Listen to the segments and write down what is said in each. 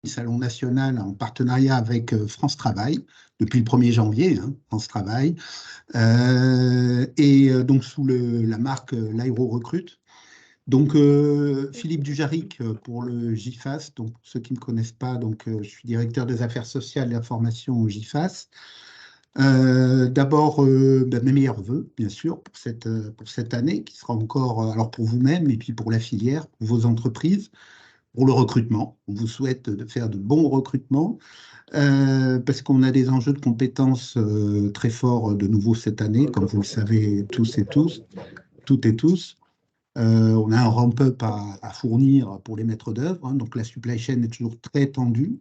salon national en partenariat avec France Travail, depuis le 1er janvier, hein, France Travail, donc sous la marque l'Aéro Recrute. Donc, Philippe Dujaric pour le GIFAS. Donc, pour ceux qui ne me connaissent pas, donc, je suis directeur des affaires sociales et de la formation au GIFAS. D'abord, mes meilleurs vœux, bien sûr, pour cette année, qui sera encore, alors pour vous-même et puis pour la filière, pour vos entreprises, pour le recrutement. On vous souhaite de faire de bons recrutements, parce qu'on a des enjeux de compétences très forts de nouveau cette année, comme vous le savez toutes et tous. On a un ramp-up à fournir pour les maîtres d'œuvre, hein, donc la supply chain est toujours très tendue.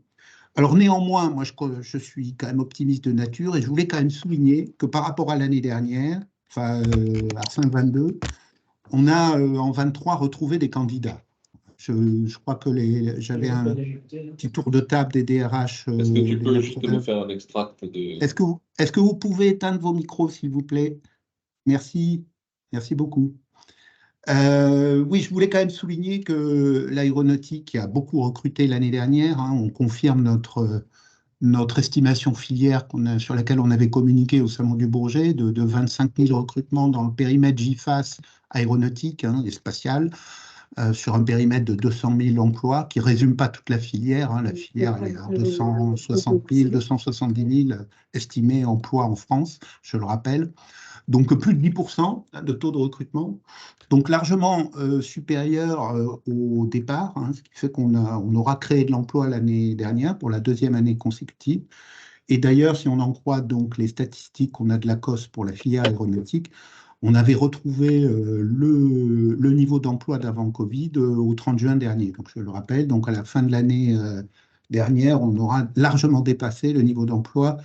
Alors néanmoins, moi je suis quand même optimiste de nature et je voulais quand même souligner que par rapport à l'année dernière, enfin à fin 22, on a en 23 retrouvé des candidats. Je crois que j'avais un petit tour de table des DRH. Est-ce que tu peux juste me faire un extract de... Est-ce que vous pouvez éteindre vos micros, s'il vous plaît? Merci, merci beaucoup. Oui, je voulais quand même souligner que l'aéronautique a beaucoup recruté l'année dernière, hein. On confirme notre estimation filière sur laquelle on avait communiqué au Salon du Bourget de 25 000 recrutements dans le périmètre GIFAS aéronautique, hein, et spatial, sur un périmètre de 200 000 emplois qui ne résume pas toute la filière, hein. La filière elle est à 260 000, 270 000 estimés emplois en France, je le rappelle. Donc plus de 10% de taux de recrutement, donc largement supérieur au départ, hein, ce qui fait on aura créé de l'emploi l'année dernière pour la 2e année consécutive. Et d'ailleurs, si on en croit donc les statistiques qu'on a de l'ACOS pour la filière aéronautique, on avait retrouvé le niveau d'emploi d'avant Covid au 30 juin dernier. Donc je le rappelle, donc à la fin de l'année dernière, on aura largement dépassé le niveau d'emploi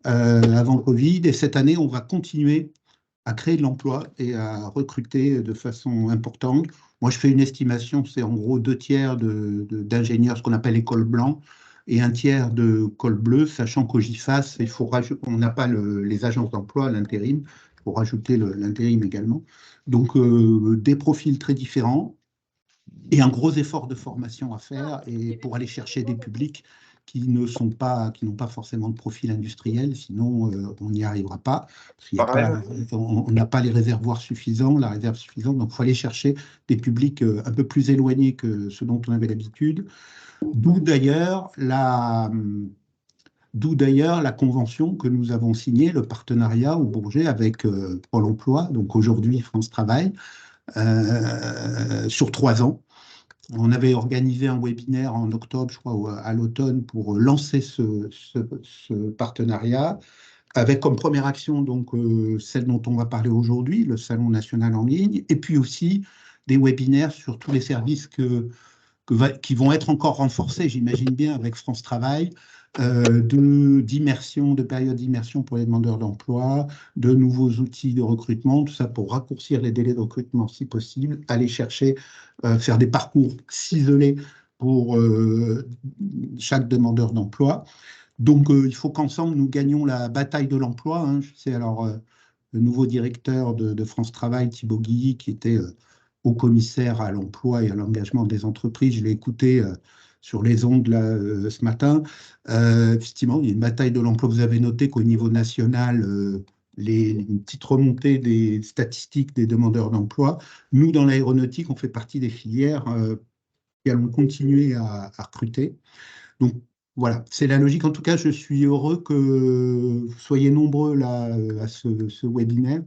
avant Covid. Et cette année, on va continuer à créer de l'emploi et à recruter de façon importante. Moi, je fais une estimation, c'est en gros 2 tiers d'ingénieurs, ce qu'on appelle les cols blancs, et 1 tiers de cols bleus, sachant qu'au GIFAS, on n'a pas les agences d'emploi à l'intérim, il faut rajouter l'intérim également. Donc, des profils très différents et un gros effort de formation à faire et pour aller chercher des publics qui n'ont pas forcément de profil industriel, sinon on n'y arrivera pas. On n'a pas les réservoirs suffisants, la réserve suffisante, donc il faut aller chercher des publics un peu plus éloignés que ceux dont on avait l'habitude. D'où d'ailleurs la convention que nous avons signée, le partenariat au Bourget avec Pôle emploi, donc aujourd'hui France Travail, sur 3 ans. On avait organisé un webinaire en octobre, je crois, à l'automne, pour lancer ce partenariat, avec comme première action donc celle dont on va parler aujourd'hui, le Salon national en ligne, et puis aussi des webinaires sur tous les services qui vont être encore renforcés, j'imagine bien, avec France Travail, d'immersion, de période d'immersion pour les demandeurs d'emploi, de nouveaux outils de recrutement, tout ça pour raccourcir les délais de recrutement si possible, aller chercher, faire des parcours ciselés pour chaque demandeur d'emploi. Donc, il faut qu'ensemble, nous gagnions la bataille de l'emploi, hein. Je sais, alors, le nouveau directeur de France Travail, Thibaut Guilly, qui était haut commissaire à l'emploi et à l'engagement des entreprises, je l'ai écouté sur les ondes là, ce matin. Effectivement, il y a une bataille de l'emploi. Vous avez noté qu'au niveau national, une petite remontée des statistiques des demandeurs d'emploi. Nous, dans l'aéronautique, on fait partie des filières qui allons continuer à recruter. Donc, voilà, c'est la logique. En tout cas, je suis heureux que vous soyez nombreux là à ce webinaire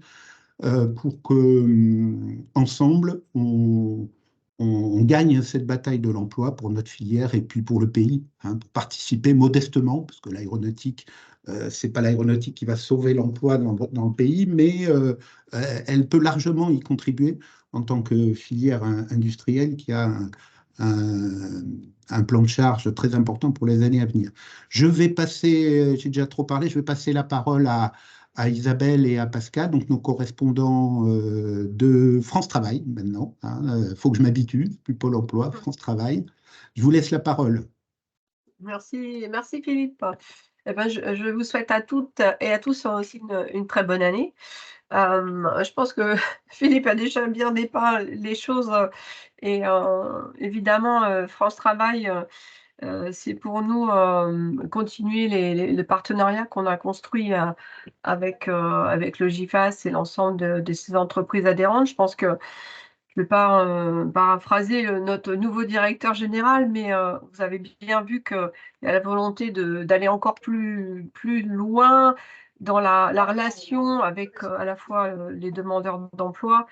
pour que ensemble on gagne cette bataille de l'emploi pour notre filière et puis pour le pays, hein, pour participer modestement, parce que l'aéronautique, c'est pas l'aéronautique qui va sauver l'emploi dans le pays, mais elle peut largement y contribuer en tant que filière industrielle qui a un plan de charge très important pour les années à venir. Je vais passer, j'ai déjà trop parlé, je vais passer la parole à Isabelle et à Pascal, donc nos correspondants de France Travail maintenant. Faut que je m'habitue, plus Pôle emploi, France Travail. Je vous laisse la parole. Merci, merci Philippe. Eh ben, je vous souhaite à toutes et à tous aussi une très bonne année. Je pense que Philippe a déjà bien dépeint les choses et évidemment, France Travail c'est pour nous continuer le partenariat qu'on a construit avec le GIFAS et l'ensemble de ces entreprises adhérentes. Je pense que je ne vais pas paraphraser notre nouveau directeur général, mais vous avez bien vu qu'il y a la volonté d'aller encore plus loin dans la relation avec à la fois les demandeurs d'emploi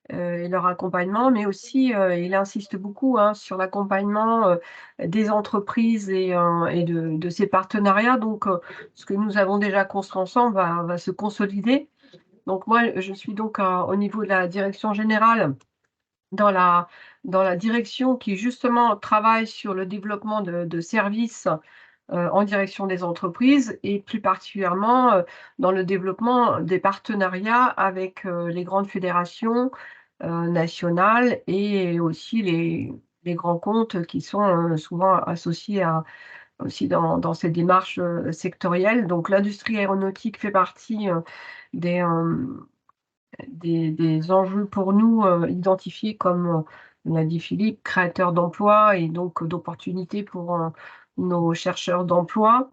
et leur accompagnement, mais aussi il insiste beaucoup sur l'accompagnement des entreprises et de ces partenariats. Donc, ce que nous avons déjà construit ensemble va se consolider. Donc, moi, je suis donc au niveau de la direction générale dans la direction qui justement travaille sur le développement de services en direction des entreprises et plus particulièrement dans le développement des partenariats avec les grandes fédérations nationales et aussi les grands comptes qui sont souvent associés aussi dans ces démarches sectorielles. Donc l'industrie aéronautique fait partie des enjeux pour nous identifiés comme l'a dit Philippe, créateurs d'emplois et donc d'opportunités pour nos chercheurs d'emploi.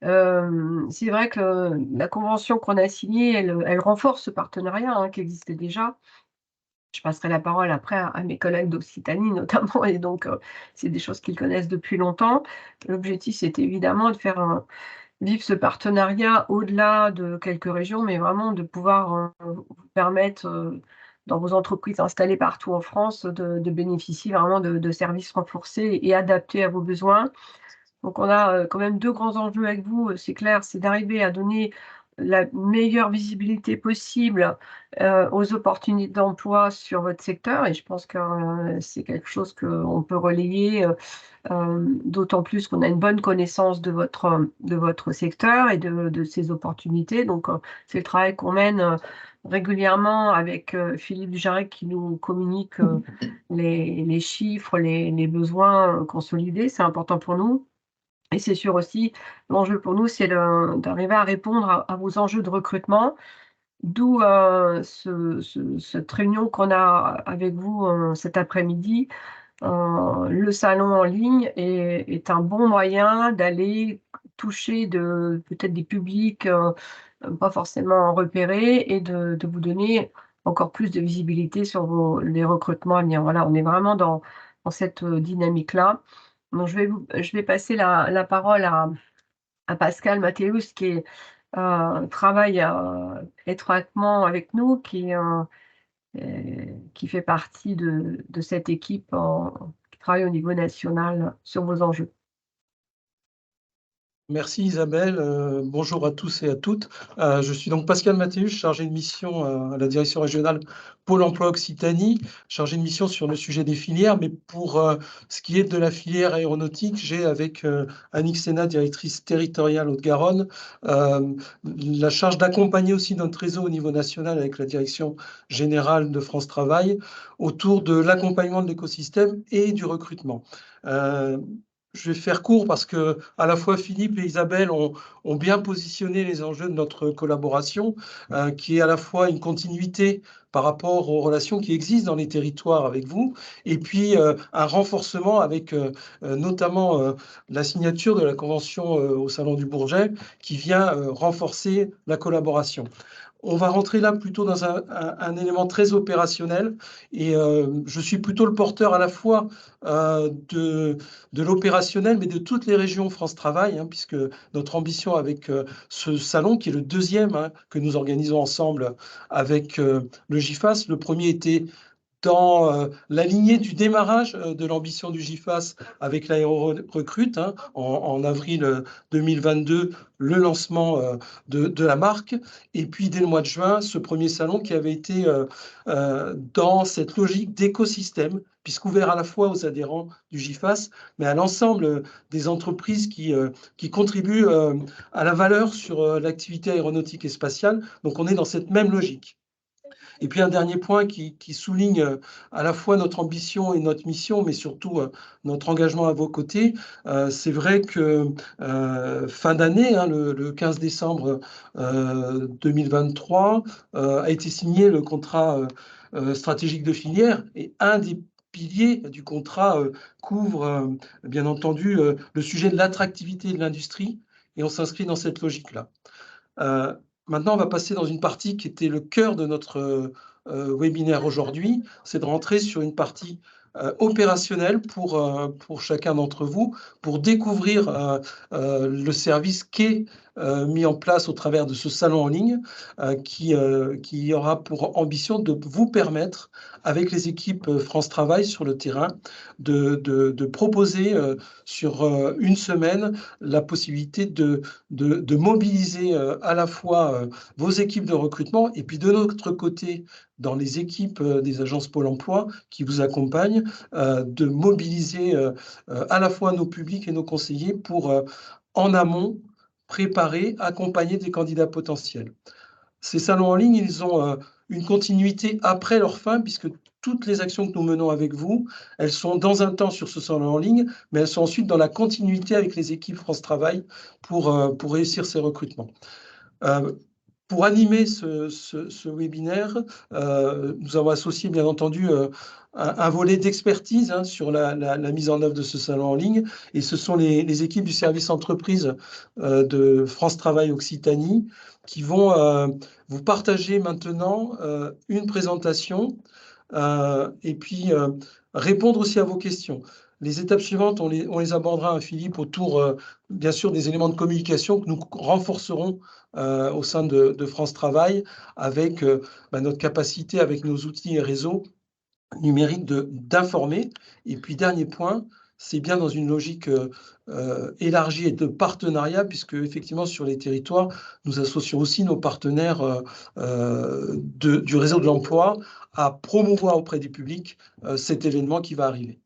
C'est vrai que la convention qu'on a signée, elle renforce ce partenariat qui existait déjà. Je passerai la parole après à mes collègues d'Occitanie notamment, et donc c'est des choses qu'ils connaissent depuis longtemps. L'objectif, c'est évidemment de faire vivre ce partenariat au-delà de quelques régions, mais vraiment de pouvoir vous permettre, dans vos entreprises installées partout en France, de bénéficier vraiment de services renforcés et adaptés à vos besoins. Donc, on a quand même deux grands enjeux avec vous, c'est clair, c'est d'arriver à donner la meilleure visibilité possible aux opportunités d'emploi sur votre secteur. Et je pense que c'est quelque chose qu'on peut relayer, d'autant plus qu'on a une bonne connaissance de votre secteur et de ces opportunités. Donc, c'est le travail qu'on mène régulièrement avec Philippe Dujarric qui nous communique les chiffres, les besoins consolidés. C'est important pour nous. Et c'est sûr aussi, l'enjeu pour nous, c'est d'arriver à répondre à vos enjeux de recrutement, d'où cette réunion qu'on a avec vous cet après-midi. Le salon en ligne est un bon moyen d'aller toucher peut-être des publics pas forcément repérés et de vous donner encore plus de visibilité sur les recrutements à venir. Voilà, on est vraiment dans cette dynamique-là. Donc, je vais passer la parole à Pascal Mathéus qui travaille étroitement avec nous, qui fait partie de cette équipe qui travaille au niveau national sur vos enjeux. Merci Isabelle, bonjour à tous et à toutes. Je suis donc Pascal Mathéus, chargé de mission à la direction régionale Pôle emploi Occitanie, chargé de mission sur le sujet des filières, mais pour ce qui est de la filière aéronautique, j'ai avec Annick Sénat, directrice territoriale Haute-Garonne, la charge d'accompagner aussi notre réseau au niveau national avec la direction générale de France Travail autour de l'accompagnement de l'écosystème et du recrutement. Je vais faire court parce que à la fois Philippe et Isabelle ont bien positionné les enjeux de notre collaboration, qui est à la fois une continuité par rapport aux relations qui existent dans les territoires avec vous, et puis un renforcement avec notamment la signature de la convention au Salon du Bourget, qui vient renforcer la collaboration. On va rentrer là plutôt dans un élément très opérationnel et je suis plutôt le porteur à la fois de l'opérationnel, mais de toutes les régions France Travail, puisque notre ambition avec ce salon, qui est le deuxième que nous organisons ensemble avec le GIFAS, le premier était dans la lignée du démarrage de l'ambition du GIFAS avec l'Aéro-Recrute, en avril 2022, le lancement de la marque. Et puis, dès le mois de juin, ce premier salon qui avait été dans cette logique d'écosystème, puisqu'ouvert à la fois aux adhérents du GIFAS, mais à l'ensemble des entreprises qui contribuent à la valeur sur l'activité aéronautique et spatiale. Donc, on est dans cette même logique. Et puis un dernier point qui souligne à la fois notre ambition et notre mission, mais surtout notre engagement à vos côtés. C'est vrai que fin d'année, le 15 décembre 2023, a été signé le contrat stratégique de filière. Et un des piliers du contrat couvrent, bien entendu, le sujet de l'attractivité de l'industrie, et on s'inscrit dans cette logique-là. Maintenant, on va passer dans une partie qui était le cœur de notre webinaire aujourd'hui, c'est de rentrer sur une partie opérationnelle pour chacun d'entre vous, pour découvrir le service qu'est mis en place au travers de ce salon en ligne, qui aura pour ambition de vous permettre, avec les équipes France Travail sur le terrain, de proposer sur une semaine la possibilité de mobiliser à la fois vos équipes de recrutement et puis de notre côté, dans les équipes des agences Pôle emploi qui vous accompagnent, de mobiliser à la fois nos publics et nos conseillers pour, en amont, préparer, accompagner des candidats potentiels. Ces salons en ligne, ils ont une continuité après leur fin, puisque toutes les actions que nous menons avec vous, elles sont dans un temps sur ce salon en ligne, mais elles sont ensuite dans la continuité avec les équipes France Travail pour réussir ces recrutements. Pour animer ce webinaire, nous avons associé bien entendu un volet d'expertise sur la mise en œuvre de ce salon en ligne, et ce sont les équipes du service entreprise de France Travail Occitanie qui vont vous partager maintenant une présentation et puis répondre aussi à vos questions. Les étapes suivantes, on les abordera, Philippe, autour, bien sûr, des éléments de communication que nous renforcerons au sein de France Travail avec notre capacité, avec nos outils et réseaux numériques d'informer. Et puis, dernier point, c'est bien dans une logique élargie et de partenariat, puisque effectivement, sur les territoires, nous associons aussi nos partenaires du réseau de l'emploi à promouvoir auprès du public cet événement qui va arriver.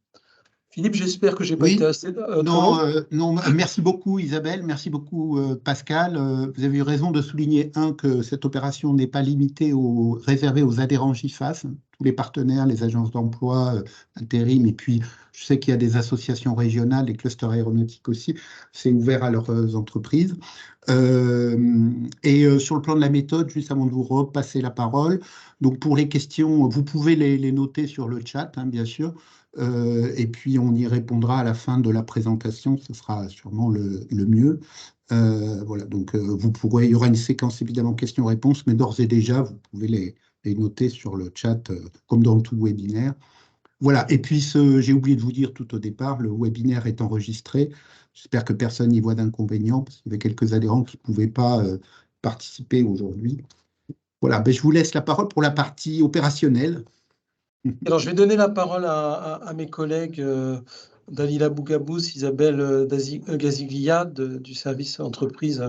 Philippe, j'espère que j'ai pas été assez non, merci beaucoup Isabelle, merci beaucoup Pascal. Vous avez eu raison de souligner, que cette opération n'est pas limitée réservée aux adhérents GIFAS, tous les partenaires, les agences d'emploi, intérim, et puis je sais qu'il y a des associations régionales, les clusters aéronautiques aussi, c'est ouvert à leurs entreprises. Et sur le plan de la méthode, juste avant de vous repasser la parole, donc pour les questions, vous pouvez les noter sur le chat, bien sûr. Et puis on y répondra à la fin de la présentation, ce sera sûrement le mieux. Voilà, donc il y aura une séquence évidemment questions-réponses, mais d'ores et déjà, vous pouvez les noter sur le chat, comme dans tout webinaire. Voilà, et puis j'ai oublié de vous dire tout au départ, le webinaire est enregistré. J'espère que personne n'y voit d'inconvénient, parce qu'il y avait quelques adhérents qui ne pouvaient pas participer aujourd'hui. Voilà, je vous laisse la parole pour la partie opérationnelle. Alors, je vais donner la parole à mes collègues Dalila Bougabous, Isabelle Gaziglia du service entreprise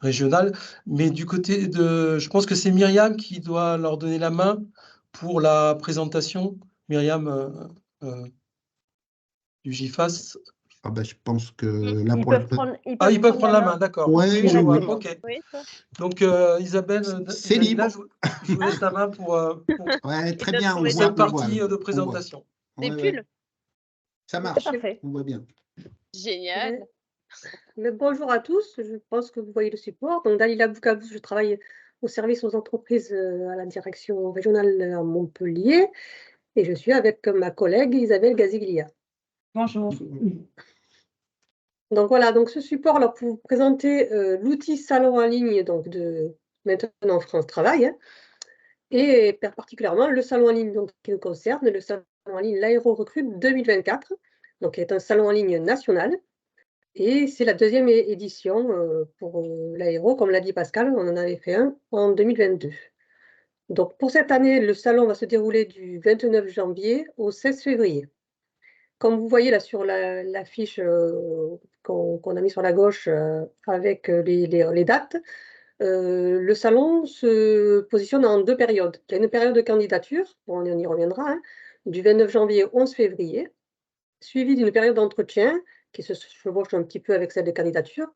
régional. Mais du côté je pense que c'est Myriam qui doit leur donner la main pour la présentation. Myriam du GIFAS. Je pense que là, ils peuvent prendre la main, d'accord. Ouais, oui, je vois. Oui. Ok. Donc, Isabelle, c'est libre. Je vous laisse la main pour très bien, pour cette partie de présentation. Des pulls. Ça marche, parfait. on voit bien. Génial. Mais bonjour à tous, je pense que vous voyez le support. Donc, Dalila Bougabous, je travaille au service aux entreprises à la direction régionale à Montpellier, et je suis avec ma collègue Isabelle Gaziglia. Bonjour. Donc voilà, donc ce support là pour vous présenter l'outil salon en ligne donc de maintenant France Travail, et particulièrement le salon en ligne donc, qui nous concerne, le salon en ligne l'Aéro Recrute 2024, donc qui est un salon en ligne national, et c'est la deuxième édition pour l'Aéro, comme l'a dit Pascal, on en avait fait un en 2022. Donc pour cette année, le salon va se dérouler du 29 janvier au 16 février. Comme vous voyez là sur la fiche qu'on a mis sur la gauche avec les dates, le salon se positionne en deux périodes. Il y a une période de candidature, on y reviendra, du 29 janvier au 11 février, suivie d'une période d'entretien qui se chevauche un petit peu avec celle de candidature,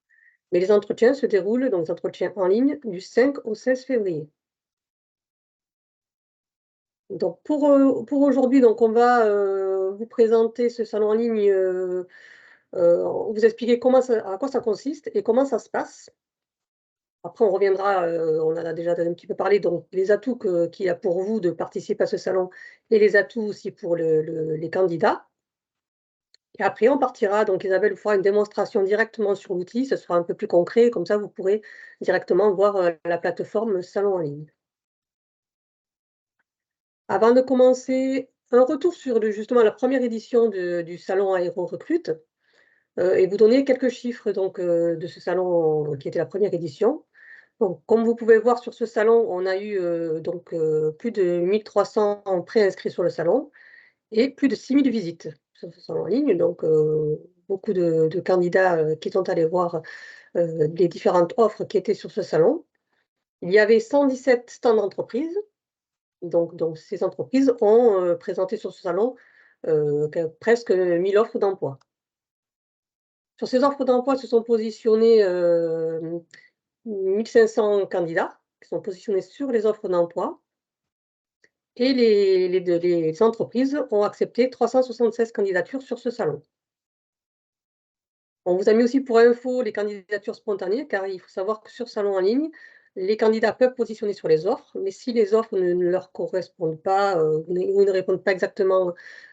mais les entretiens se déroulent, donc les entretiens en ligne, du 5 au 16 février. Donc pour aujourd'hui, donc on va vous présenter ce salon en ligne, vous expliquer à quoi ça consiste et comment ça se passe. Après, on reviendra, on en a déjà un petit peu parlé, donc les atouts qu'il y a pour vous de participer à ce salon et les atouts aussi pour les candidats. Et après, on partira, donc Isabelle vous fera une démonstration directement sur l'outil, ce sera un peu plus concret, comme ça vous pourrez directement voir la plateforme Salon en ligne. Avant de commencer, un retour sur justement la première édition du salon Aéro Recrute et vous donner quelques chiffres donc, de ce salon qui était la première édition. Donc, comme vous pouvez voir sur ce salon, on a eu plus de 1300 préinscrits sur le salon et plus de 6000 visites sur ce salon en ligne. Donc, beaucoup de candidats qui sont allés voir les différentes offres qui étaient sur ce salon. Il y avait 117 stands d'entreprise. Donc, ces entreprises ont présenté sur ce salon presque 1000 offres d'emploi. Sur ces offres d'emploi se sont positionnés 1500 candidats qui sont positionnés sur les offres d'emploi et les entreprises ont accepté 376 candidatures sur ce salon. On vous a mis aussi pour info les candidatures spontanées, car il faut savoir que sur Salon en ligne, les candidats peuvent positionner sur les offres, mais si les offres ne leur correspondent pas ou ne répondent pas exactement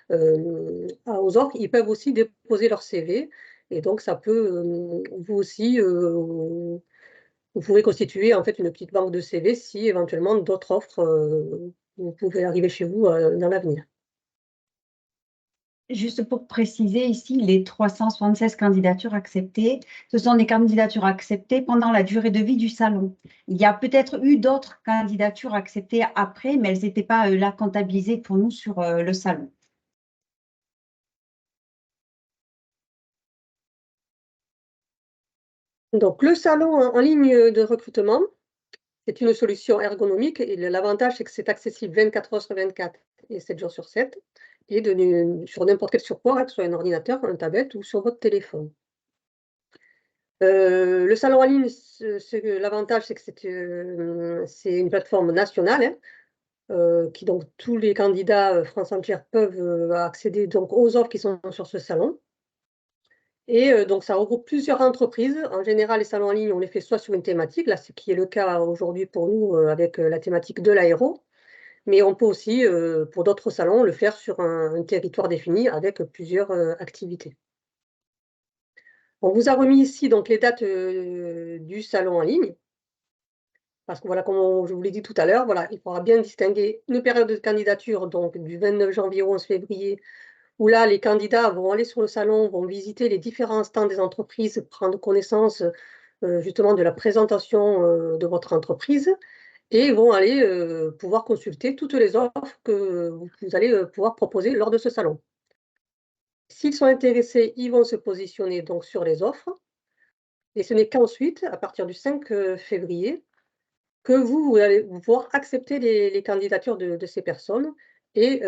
aux offres, ils peuvent aussi déposer leur CV. Et donc, ça peut, vous aussi, vous pouvez constituer en fait une petite banque de CV si éventuellement d'autres offres vous pouvez arriver chez vous dans l'avenir. Juste pour préciser ici, les 376 candidatures acceptées, ce sont des candidatures acceptées pendant la durée de vie du salon. Il y a peut-être eu d'autres candidatures acceptées après, mais elles n'étaient pas là comptabilisées pour nous sur le salon. Donc, le salon en ligne de recrutement, c'est une solution ergonomique et l'avantage, c'est que c'est accessible 24 heures sur 24 et 7 jours sur 7 et sur n'importe quel support, que ce soit un ordinateur, un tablette ou sur votre téléphone. Le salon en ligne, l'avantage, c'est que c'est une plateforme nationale qui, donc, tous les candidats France entière peuvent accéder donc, aux offres qui sont sur ce salon. Et donc, ça regroupe plusieurs entreprises. En général, les salons en ligne, on les fait soit sur une thématique, là, ce qui est le cas aujourd'hui pour nous avec la thématique de l'aéro, mais on peut aussi, pour d'autres salons, le faire sur un territoire défini avec plusieurs activités. On vous a remis ici donc, les dates du salon en ligne, parce que voilà, comme je vous l'ai dit tout à l'heure, voilà, il faudra bien distinguer une période de candidature, donc du 29 janvier au 11 février, où là, les candidats vont aller sur le salon, vont visiter les différents stands des entreprises, prendre connaissance justement de la présentation de votre entreprise et vont aller pouvoir consulter toutes les offres que vous allez pouvoir proposer lors de ce salon. S'ils sont intéressés, ils vont se positionner donc sur les offres et ce n'est qu'ensuite, à partir du 5 février, que vous allez pouvoir accepter les candidatures de ces personnes. Et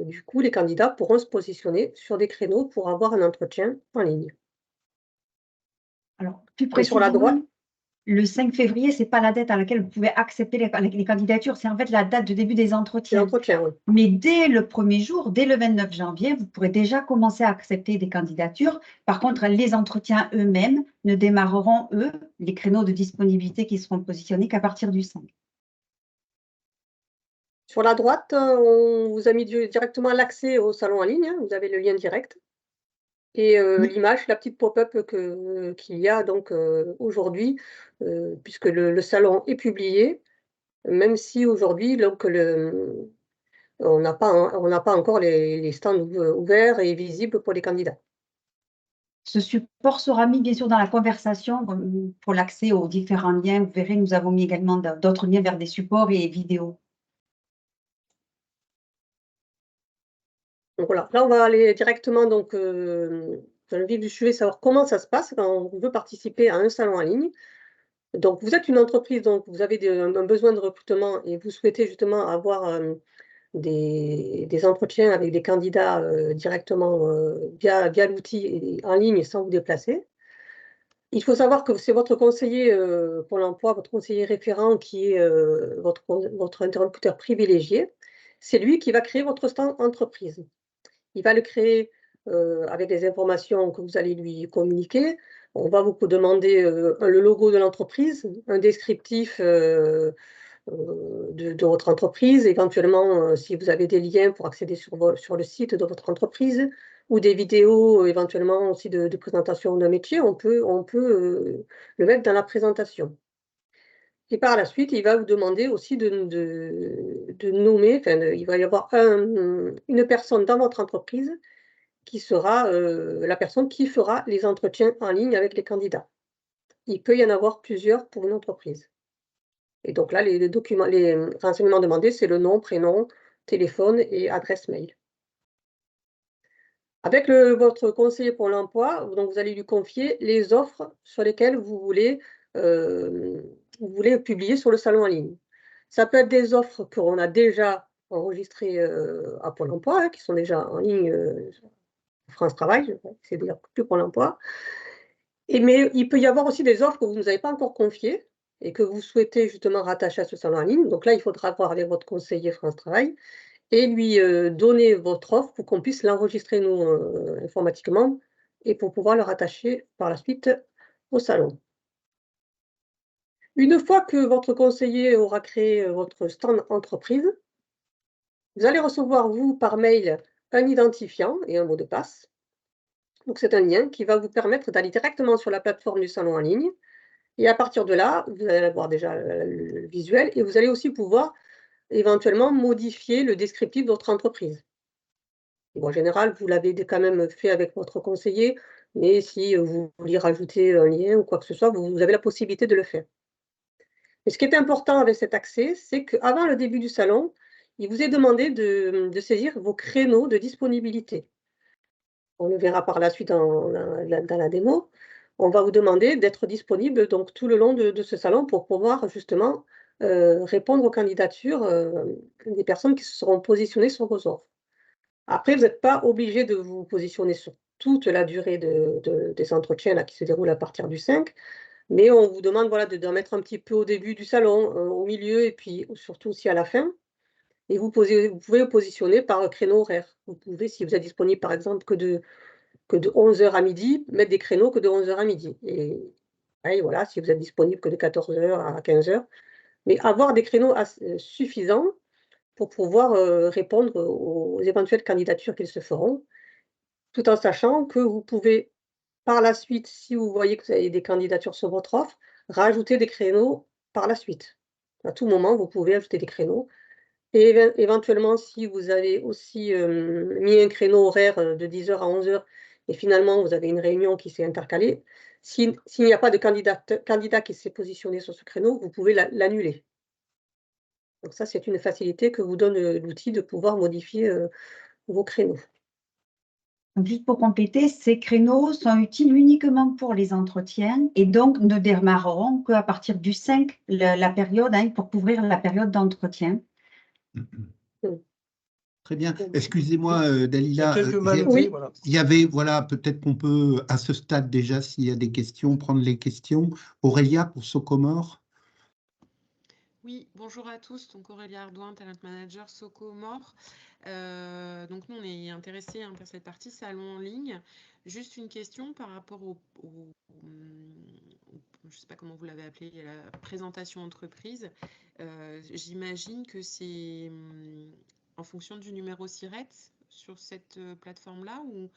du coup, les candidats pourront se positionner sur des créneaux pour avoir un entretien en ligne. Alors, plus précisément, sur la droite, le 5 février, ce n'est pas la date à laquelle vous pouvez accepter les candidatures, c'est en fait la date de début des entretiens. Oui. Mais dès le premier jour, dès le 29 janvier, vous pourrez déjà commencer à accepter des candidatures. Par contre, les entretiens eux-mêmes ne démarreront, eux, les créneaux de disponibilité qui seront positionnés qu'à partir du 5. Sur la droite, on vous a mis directement l'accès au salon en ligne. Vous avez le lien direct. Et l'image, la petite pop-up qu'il y a donc aujourd'hui, puisque le salon est publié, même si aujourd'hui, on n'a pas encore les stands ouverts et visibles pour les candidats. Ce support sera mis bien sûr dans la conversation pour l'accès aux différents liens. Vous verrez, nous avons mis également d'autres liens vers des supports et vidéos. Donc voilà, là on va aller directement donc, dans le vif du sujet, savoir comment ça se passe quand on veut participer à un salon en ligne. Donc vous êtes une entreprise, donc vous avez un besoin de recrutement et vous souhaitez justement avoir des entretiens avec des candidats directement via l'outil en ligne sans vous déplacer. Il faut savoir que c'est votre conseiller pour l'emploi, votre conseiller référent qui est votre interlocuteur privilégié. C'est lui qui va créer votre stand entreprise. Il va le créer avec les informations que vous allez lui communiquer. On va vous demander le logo de l'entreprise, un descriptif de votre entreprise, éventuellement si vous avez des liens pour accéder sur le site de votre entreprise, ou des vidéos éventuellement aussi de présentation d'un métier, on peut le mettre dans la présentation. Et par la suite, il va vous demander aussi de nommer, il va y avoir une personne dans votre entreprise qui sera la personne qui fera les entretiens en ligne avec les candidats. Il peut y en avoir plusieurs pour une entreprise. Et donc là, les renseignements demandés, c'est le nom, prénom, téléphone et adresse mail. Avec votre conseiller pour l'emploi, donc vous allez lui confier les offres sur lesquelles vous voulez publier sur le salon en ligne. Ça peut être des offres qu'on a déjà enregistrées à Pôle emploi, hein, qui sont déjà en ligne France Travail, c'est dire plus Pôle emploi. Mais il peut y avoir aussi des offres que vous ne nous avez pas encore confiées et que vous souhaitez justement rattacher à ce salon en ligne. Donc là, il faudra voir avec votre conseiller France Travail et lui donner votre offre pour qu'on puisse l'enregistrer, nous, informatiquement, et pour pouvoir le rattacher par la suite au salon. Une fois que votre conseiller aura créé votre stand entreprise, vous allez recevoir, vous, par mail, un identifiant et un mot de passe. Donc, c'est un lien qui va vous permettre d'aller directement sur la plateforme du salon en ligne. Et à partir de là, vous allez avoir déjà le visuel et vous allez aussi pouvoir éventuellement modifier le descriptif de votre entreprise. Bon, en général, vous l'avez quand même fait avec votre conseiller, mais si vous voulez rajouter un lien ou quoi que ce soit, vous avez la possibilité de le faire. Mais ce qui est important avec cet accès, c'est qu'avant le début du salon, il vous est demandé de saisir vos créneaux de disponibilité. On le verra par la suite dans la démo. On va vous demander d'être disponible donc tout le long de ce salon pour pouvoir justement répondre aux candidatures des personnes qui se seront positionnées sur vos offres. Après, vous n'êtes pas obligé de vous positionner sur toute la durée des entretiens là, qui se déroulent à partir du 5, mais on vous demande voilà, d'en mettre un petit peu au début du salon, au milieu et puis surtout aussi à la fin. Et vous pouvez vous positionner par créneau horaire. Vous pouvez, si vous êtes disponible par exemple que de 11h à midi, mettre des créneaux que de 11h à midi. Et voilà, si vous êtes disponible que de 14h à 15h, mais avoir des créneaux suffisants pour pouvoir répondre aux éventuelles candidatures qu'ils se feront, tout en sachant que vous pouvez, par la suite, si vous voyez que vous avez des candidatures sur votre offre, rajouter des créneaux par la suite. À tout moment, vous pouvez ajouter des créneaux. Et éventuellement, si vous avez aussi mis un créneau horaire de 10h à 11h, et finalement, vous avez une réunion qui s'est intercalée, s'il n'y a pas de candidat qui s'est positionné sur ce créneau, vous pouvez l'annuler. Donc ça, c'est une facilité que vous donne l'outil de pouvoir modifier vos créneaux. Donc, juste pour compléter, ces créneaux sont utiles uniquement pour les entretiens et donc ne démarreront qu'à partir du 5, la période, pour couvrir la période d'entretien. Très bien. Excusez-moi, Dalila. Il y avait, voilà, peut-être qu'on peut, à ce stade déjà, s'il y a des questions, prendre les questions. Aurélia, pour Socomore. Oui, bonjour à tous. Donc Aurélia Ardouin, Talent Manager Socomore. Donc nous, on est intéressés par cette partie salon en ligne. Juste une question par rapport je ne sais pas comment vous l'avez appelé, la présentation entreprise. J'imagine que c'est en fonction du numéro SIRET sur cette plateforme-là, ou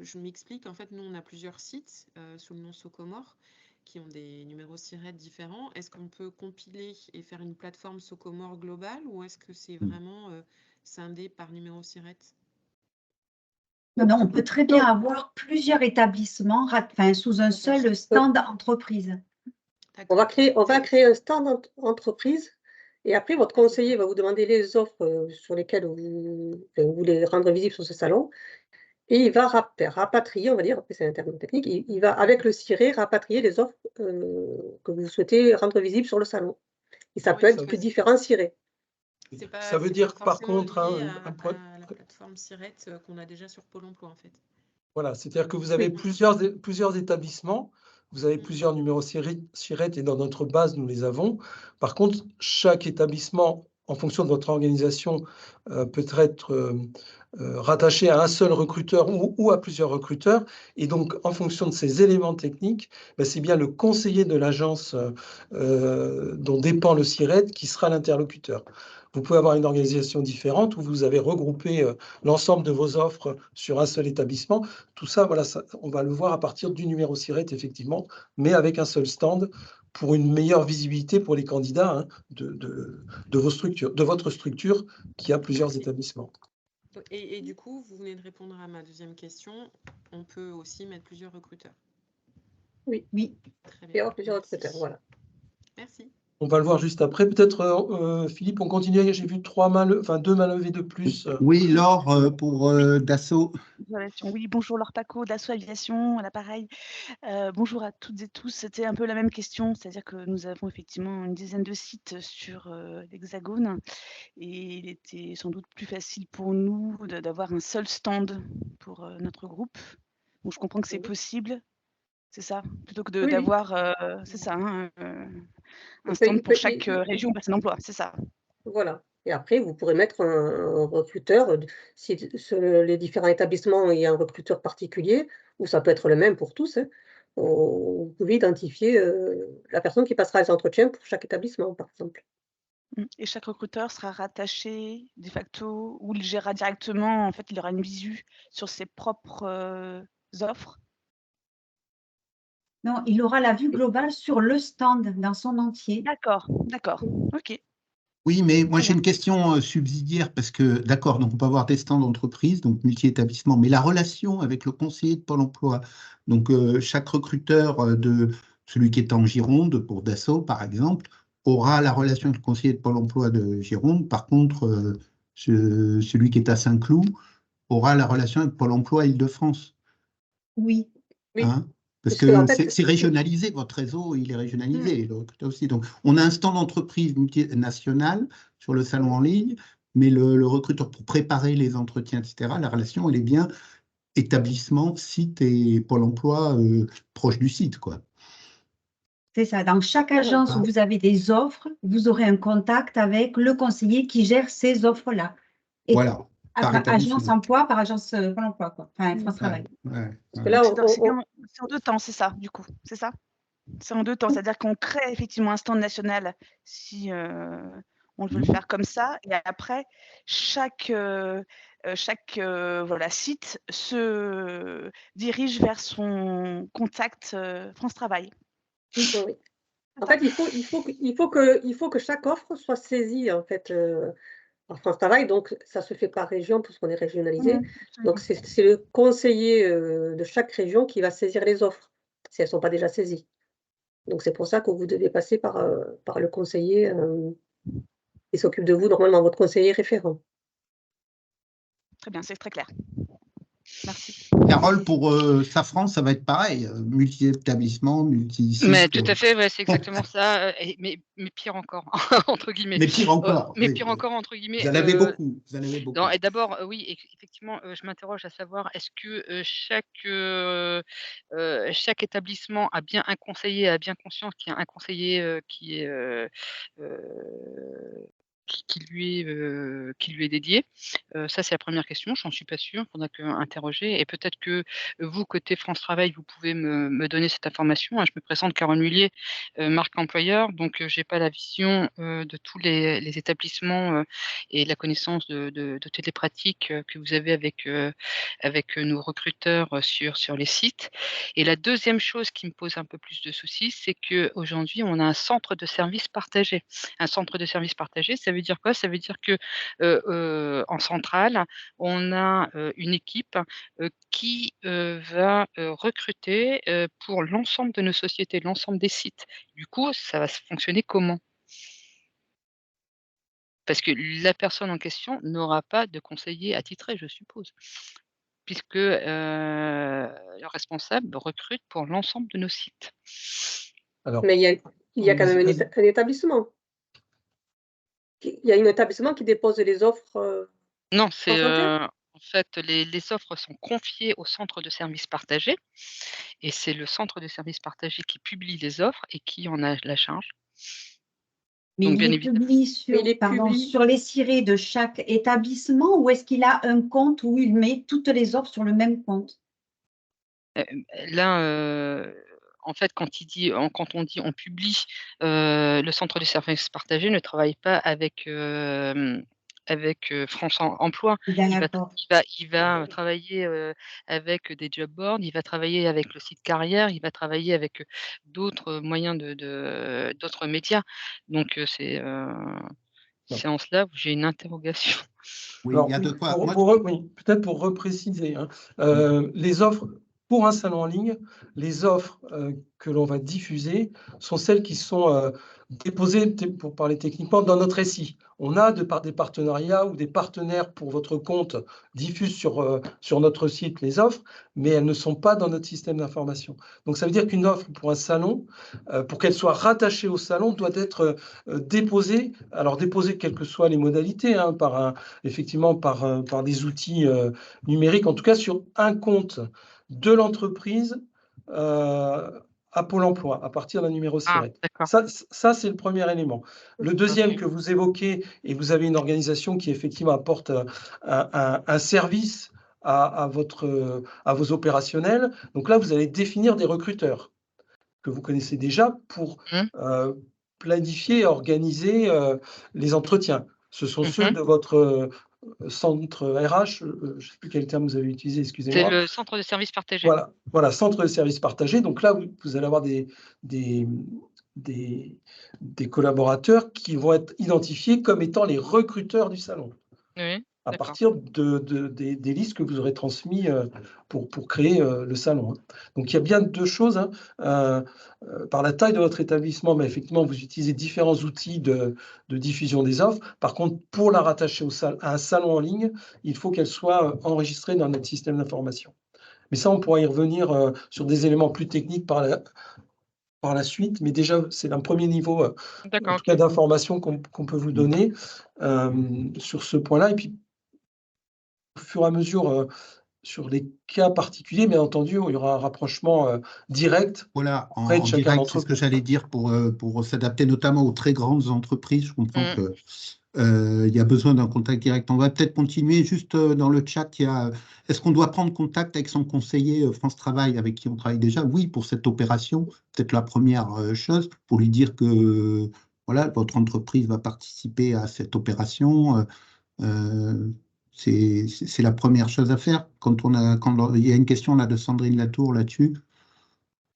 je m'explique, en fait, nous, on a plusieurs sites sous le nom Socomore qui ont des numéros SIRET différents. Est-ce qu'on peut compiler et faire une plateforme Socomore globale, ou est-ce que c'est vraiment scindé par numéro SIRET? Non, on peut très bien avoir plusieurs établissements sous un seul stand entreprise. On va créer un stand entreprise et après, votre conseiller va vous demander les offres sur lesquelles vous voulez rendre visible sur ce salon. Et il va rapatrier, on va dire, c'est un terme technique, il va, avec le SIRET, rapatrier les offres que vous souhaitez rendre visibles sur le salon. Et ça peut être que différents SIRET. Ça veut dire, par contre, un point à la plateforme SIRET qu'on a déjà sur Pôle emploi, en fait. Voilà, c'est-à-dire que vous avez plusieurs établissements, vous avez plusieurs numéros SIRET et dans notre base, nous les avons. Par contre, chaque établissement, en fonction de votre organisation, peut être rattaché à un seul recruteur ou à plusieurs recruteurs. Et donc, en fonction de ces éléments techniques, c'est bien le conseiller de l'agence dont dépend le SIRET qui sera l'interlocuteur. Vous pouvez avoir une organisation différente où vous avez regroupé l'ensemble de vos offres sur un seul établissement. Tout ça, voilà, on va le voir à partir du numéro SIRET, effectivement, mais avec un seul stand pour une meilleure visibilité pour les candidats de vos structures, de votre structure qui a plusieurs établissements. Et du coup, vous venez de répondre à ma deuxième question. On peut aussi mettre plusieurs recruteurs. Oui. Très Il y bien. aura plusieurs recruteurs, voilà. Merci. On va le voir juste après. Peut-être, Philippe, on continue. J'ai vu 2 mains levées de plus. Oui, Laure, pour Dassault. Oui, bonjour Laure Paco, Dassault Aviation, à l'appareil. Bonjour à toutes et tous. C'était un peu la même question, c'est-à-dire que nous avons effectivement une dizaine de sites sur l'Hexagone et il était sans doute plus facile pour nous d'avoir un seul stand pour notre groupe. Donc je comprends que c'est possible, c'est ça? Plutôt que d'avoir, c'est ça, hein, un stand pour chaque région où personne d'emploi, c'est ça? Voilà. Et après, vous pourrez mettre un recruteur, si les différents établissements, il y a un recruteur particulier, ou ça peut être le même pour tous, hein. Vous pouvez identifier la personne qui passera les entretiens pour chaque établissement, par exemple. Et chaque recruteur sera rattaché de facto ou il gérera directement, en fait, il aura une visu sur ses propres offres? Non, il aura la vue globale sur le stand dans son entier. D'accord, OK. Oui, mais moi Très j'ai bien. une question subsidiaire parce que, d'accord, donc on peut avoir des stands d'entreprise, donc multi-établissements, mais la relation avec le conseiller de Pôle emploi, donc chaque recruteur celui qui est en Gironde, pour Dassault par exemple, aura la relation avec le conseiller de Pôle emploi de Gironde. Par contre, celui qui est à Saint-Cloud aura la relation avec Pôle emploi Île-de-France. Oui. Hein? Parce Puisque, en que fait, c'est régionalisé, votre réseau, il est régionalisé, le recruteur aussi. Donc, on a un stand d'entreprise multinationale sur le salon en ligne, mais le recruteur, pour préparer les entretiens, etc., la relation, elle est bien établissement, site et Pôle emploi proche du site, quoi. C'est ça. Dans chaque agence où vous avez des offres, vous aurez un contact avec le conseiller qui gère ces offres-là. Et Voilà. Par agence emploi, par agence Pôle emploi, quoi. Enfin, France Travail. Parce que là, c'est en 2 temps, c'est ça, du coup, c'est ça? C'est en 2 temps, c'est-à-dire qu'on crée effectivement un stand national si on veut le faire comme ça, et après chaque voilà, site se dirige vers son contact France Travail. Oui. En fait, il faut que chaque offre soit saisie, en fait, par France Travail. Donc, ça se fait par région, puisqu'on est régionalisé. Donc, c'est le conseiller de chaque région qui va saisir les offres, si elles ne sont pas déjà saisies. Donc, c'est pour ça que vous devez passer par le conseiller qui s'occupe de vous, normalement, votre conseiller référent. Très bien, c'est très clair. Merci. Carole, pour Safran, ça va être pareil, multi-établissement, multi-site. Mais tout à fait, ouais, c'est exactement ça. Mais pire encore, entre guillemets. Mais pire encore. Mais pire encore, entre guillemets. Vous en avez beaucoup. Vous en avez beaucoup. Non, et d'abord, oui, effectivement, je m'interroge à savoir, est-ce que chaque établissement a bien un conseiller, a bien conscience qu'il y a un conseiller qui lui est dédié? Ça, c'est la première question. J'en suis pas sûre. Il faudra interroger, et peut-être que vous, côté France Travail, vous pouvez me donner cette information, hein. Je me présente, Carole Mullier, marque employeur, donc j'ai pas la vision de tous les établissements et la connaissance de toutes les pratiques que vous avez avec nos recruteurs sur les sites. Et la deuxième chose qui me pose un peu plus de soucis, c'est qu'aujourd'hui, on a un centre de services partagé. Un centre de services partagé, ça veut dire quoi? Ça veut dire que en centrale, on a une équipe qui va recruter pour l'ensemble de nos sociétés, l'ensemble des sites. Du coup, ça va fonctionner comment? Parce que la personne en question n'aura pas de conseiller attitré, je suppose, puisque le responsable recrute pour l'ensemble de nos sites. Alors, mais il y a quand même un établissement. Il y a un établissement qui dépose les offres. Non, c'est en fait, les offres sont confiées au centre de services partagés, et c'est le centre de services partagés qui publie les offres et qui en a la charge. Mais Donc, il bien les évidemment. publie sur, il les publie. sur les cirés de chaque établissement ou est-ce qu'il a un compte où il met toutes les offres sur le même compte? Là, en fait, quand on dit on publie, le centre de services partagés ne travaille pas avec, France Emploi. D'accord. Il va travailler, avec des job boards, il va travailler avec le site Carrière, il va travailler avec, d'autres moyens d'autres médias. Donc, c'est en cela où j'ai une interrogation. Oui, Alors, il y a de quoi. oui, peut-être pour repréciser, hein, les offres pour un salon en ligne, les offres que l'on va diffuser sont celles qui sont déposées, pour parler techniquement, dans notre SI. On a des partenariats ou des partenaires pour votre compte diffusent sur notre site les offres, mais elles ne sont pas dans notre système d'information. Donc, ça veut dire qu'une offre pour un salon, pour qu'elle soit rattachée au salon, doit être déposée, alors déposée quelles que soient les modalités, hein, effectivement par des outils numériques, en tout cas sur un compte de l'entreprise à Pôle emploi, à partir d'un numéro SIRET. Ça, c'est le premier élément. Le deuxième que vous évoquez, et vous avez une organisation qui effectivement apporte un service à vos opérationnels. Donc là, vous allez définir des recruteurs que vous connaissez déjà pour planifier et organiser les entretiens. Ce sont ceux de votre centre RH, je ne sais plus quel terme vous avez utilisé, excusez-moi. C'est le centre de services partagés. Voilà, centre de services partagés. Donc là, vous allez avoir des collaborateurs qui vont être identifiés comme étant les recruteurs du salon. Oui, à partir des listes que vous aurez transmises pour créer le salon. Donc, il y a bien deux choses. Par la taille de votre établissement, mais effectivement, vous utilisez différents outils de diffusion des offres. Par contre, pour la rattacher à un salon en ligne, il faut qu'elle soit enregistrée dans notre système d'information. Mais ça, on pourra y revenir sur des éléments plus techniques par la suite, mais déjà, c'est un premier niveau en tout cas d'information qu'on peut vous donner sur ce point-là. Et puis, au fur et à mesure, sur les cas particuliers, bien entendu, il y aura un rapprochement direct. Voilà, en direct, c'est ce que j'allais dire pour s'adapter notamment aux très grandes entreprises. Je comprends qu'il y a besoin d'un contact direct. On va peut-être continuer juste dans le chat. Est-ce qu'on doit prendre contact avec son conseiller France Travail avec qui on travaille déjà? Oui, pour cette opération, peut-être la première chose, pour lui dire que voilà, votre entreprise va participer à cette opération. C'est la première chose à faire. Quand il y a une question là de Sandrine Latour là-dessus.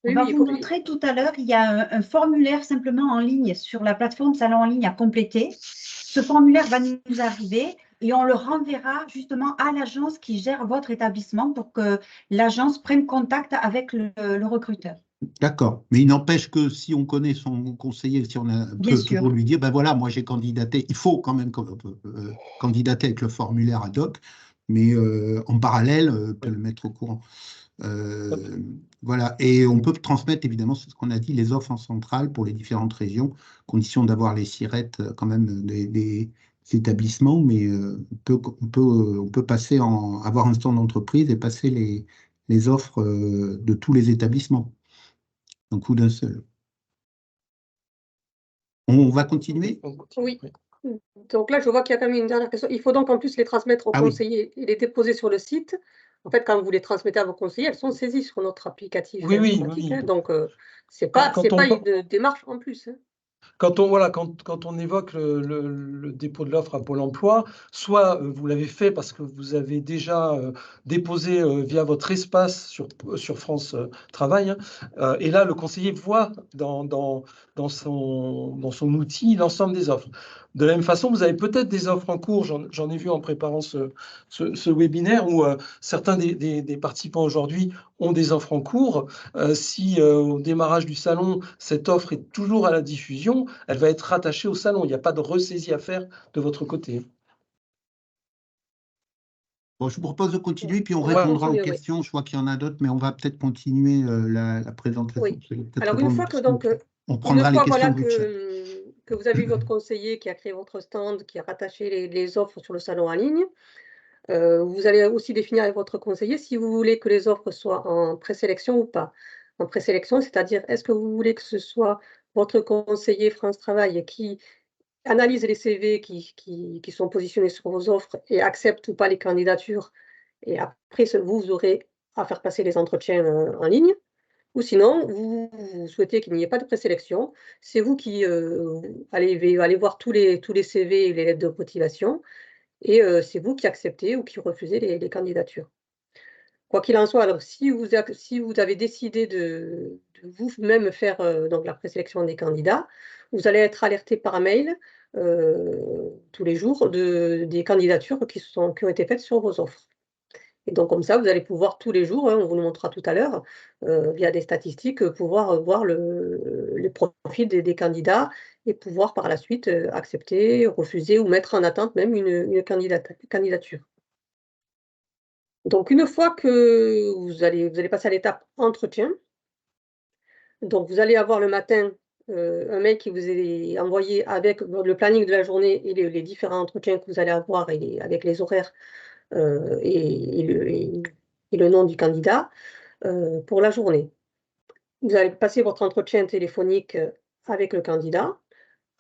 On va vous montrer tout à l'heure, il y a un formulaire simplement en ligne sur la plateforme Salon en ligne à compléter. Ce formulaire va nous arriver et on le renverra justement à l'agence qui gère votre établissement pour que l'agence prenne contact avec le recruteur. D'accord, mais il n'empêche que si on connaît son conseiller, si on peut toujours lui dire, ben voilà, moi j'ai candidaté, il faut quand même candidater avec le formulaire ad hoc, mais en parallèle, peut le mettre au courant. Voilà, et on peut transmettre évidemment, c'est ce qu'on a dit, les offres en centrale pour les différentes régions, condition d'avoir les SIRET quand même des établissements, mais on peut passer avoir un stand d'entreprise et passer les offres de tous les établissements. Un coup d'un seul. On va continuer? Oui. Donc là, je vois qu'il y a quand même une dernière question. Il faut donc en plus les transmettre aux conseillers et les déposer sur le site. En fait, quand vous les transmettez à vos conseillers, elles sont saisies sur notre applicatif informatique. Hein, donc, ce n'est pas une démarche en plus. Hein. Quand on évoque le dépôt de l'offre à Pôle emploi, soit vous l'avez fait parce que vous avez déjà déposé via votre espace sur France Travail, hein, et là, le conseiller voit dans son outil l'ensemble des offres. De la même façon, vous avez peut-être des offres en cours, j'en ai vu en préparant ce webinaire, où certains des participants aujourd'hui ont des offres en cours. Si au démarrage du salon, cette offre est toujours à la diffusion, elle va être rattachée au salon. Il n'y a pas de ressaisie à faire de votre côté. Bon, je vous propose de continuer, puis on répondra aux questions. Je vois qu'il y en a d'autres, mais on va peut-être continuer la présentation. Oui. Alors, une fois que on prendra les questions du chat. Que vous avez eu votre conseiller qui a créé votre stand, qui a rattaché les offres sur le salon en ligne, vous allez aussi définir avec votre conseiller si vous voulez que les offres soient en présélection ou pas. En présélection, c'est-à-dire, est-ce que vous voulez que ce soit votre conseiller France Travail qui analyse les CV qui sont positionnés sur vos offres et accepte ou pas les candidatures. Et après, vous aurez à faire passer les entretiens en ligne. Ou sinon, vous souhaitez qu'il n'y ait pas de présélection. C'est vous qui allez voir tous les CV et les lettres de motivation. Et c'est vous qui acceptez ou qui refusez les candidatures. Quoi qu'il en soit, alors si vous avez décidé de vous-même faire donc la présélection des candidats, vous allez être alerté par mail tous les jours des candidatures qui ont été faites sur vos offres. Et donc comme ça, vous allez pouvoir tous les jours, on vous le montrera tout à l'heure, via des statistiques, pouvoir voir les profils des candidats et pouvoir par la suite accepter, refuser ou mettre en attente même une candidature. Donc une fois que vous allez passer à l'étape entretien, donc vous allez avoir le matin un mail qui vous est envoyé avec le planning de la journée et les différents entretiens que vous allez avoir avec les horaires et le nom du candidat pour la journée. Vous allez passer votre entretien téléphonique avec le candidat.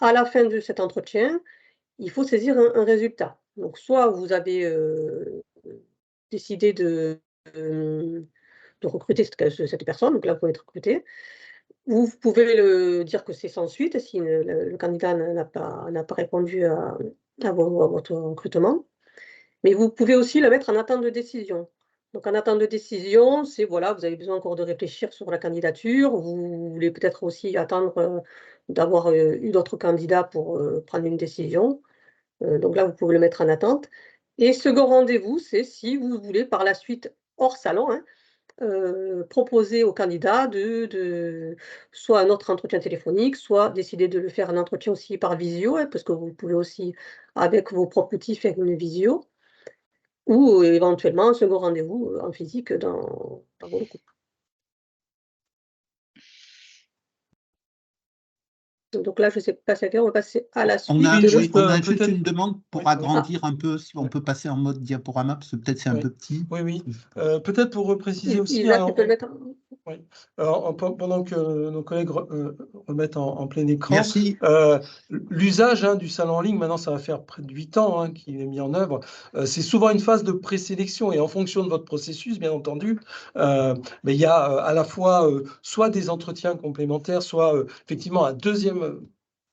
À la fin de cet entretien, il faut saisir un résultat. Donc soit vous avez décidé de recruter cette personne, donc là vous pouvez être recruté. Vous pouvez dire que c'est sans suite si le candidat n'a pas répondu à votre recrutement. Mais vous pouvez aussi le mettre en attente de décision. Donc en attente de décision, c'est voilà, vous avez besoin encore de réfléchir sur la candidature, vous voulez peut-être aussi attendre d'avoir eu d'autres candidats pour prendre une décision. Donc là, vous pouvez le mettre en attente. Et second rendez-vous, c'est si vous voulez par la suite, hors salon, proposer au candidat soit un autre entretien téléphonique, soit décider de le faire un entretien aussi par visio, parce que vous pouvez aussi, avec vos propres outils, faire une visio, ou éventuellement un second rendez-vous en physique dans vos locaux. Donc là, je ne sais pas si on va passer à la suite. On a juste peut-être une demande pour agrandir un peu, si on peut passer en mode diaporama, parce que peut-être c'est un peu petit. Oui. Peut-être pour repréciser aussi. Tu peux le mettre Alors, pendant que nos collègues remettent en plein écran, merci. L'usage du salon en ligne, maintenant ça va faire près de 8 ans qu'il est mis en œuvre, c'est souvent une phase de présélection et en fonction de votre processus, bien entendu, mais il y a à la fois soit des entretiens complémentaires, soit effectivement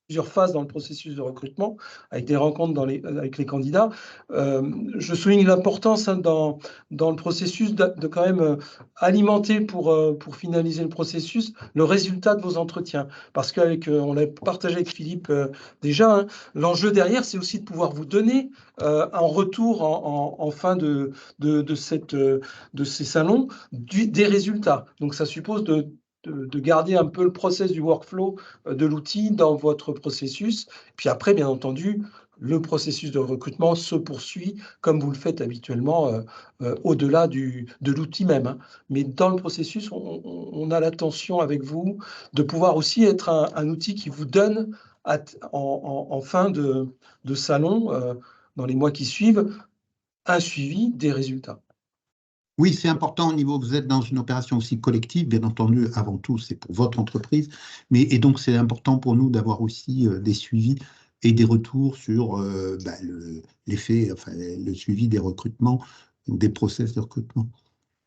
plusieurs phases dans le processus de recrutement, avec des rencontres avec les candidats. Je souligne l'importance dans le processus de quand même alimenter pour finaliser le processus le résultat de vos entretiens. Parce on l'a partagé avec Philippe déjà, l'enjeu derrière, c'est aussi de pouvoir vous donner en retour en fin de ces salons des résultats. Donc ça suppose de garder un peu le process du workflow de l'outil dans votre processus. Puis après, bien entendu, le processus de recrutement se poursuit comme vous le faites habituellement au-delà de l'outil même. Mais dans le processus, on a l'intention avec vous de pouvoir aussi être un outil qui vous donne en fin de salon, dans les mois qui suivent, un suivi des résultats. Oui, c'est important au niveau, vous êtes dans une opération aussi collective, bien entendu, avant tout, c'est pour votre entreprise, et donc c'est important pour nous d'avoir aussi des suivis et des retours sur l'effet, enfin, le suivi des recrutements ou des process de recrutement.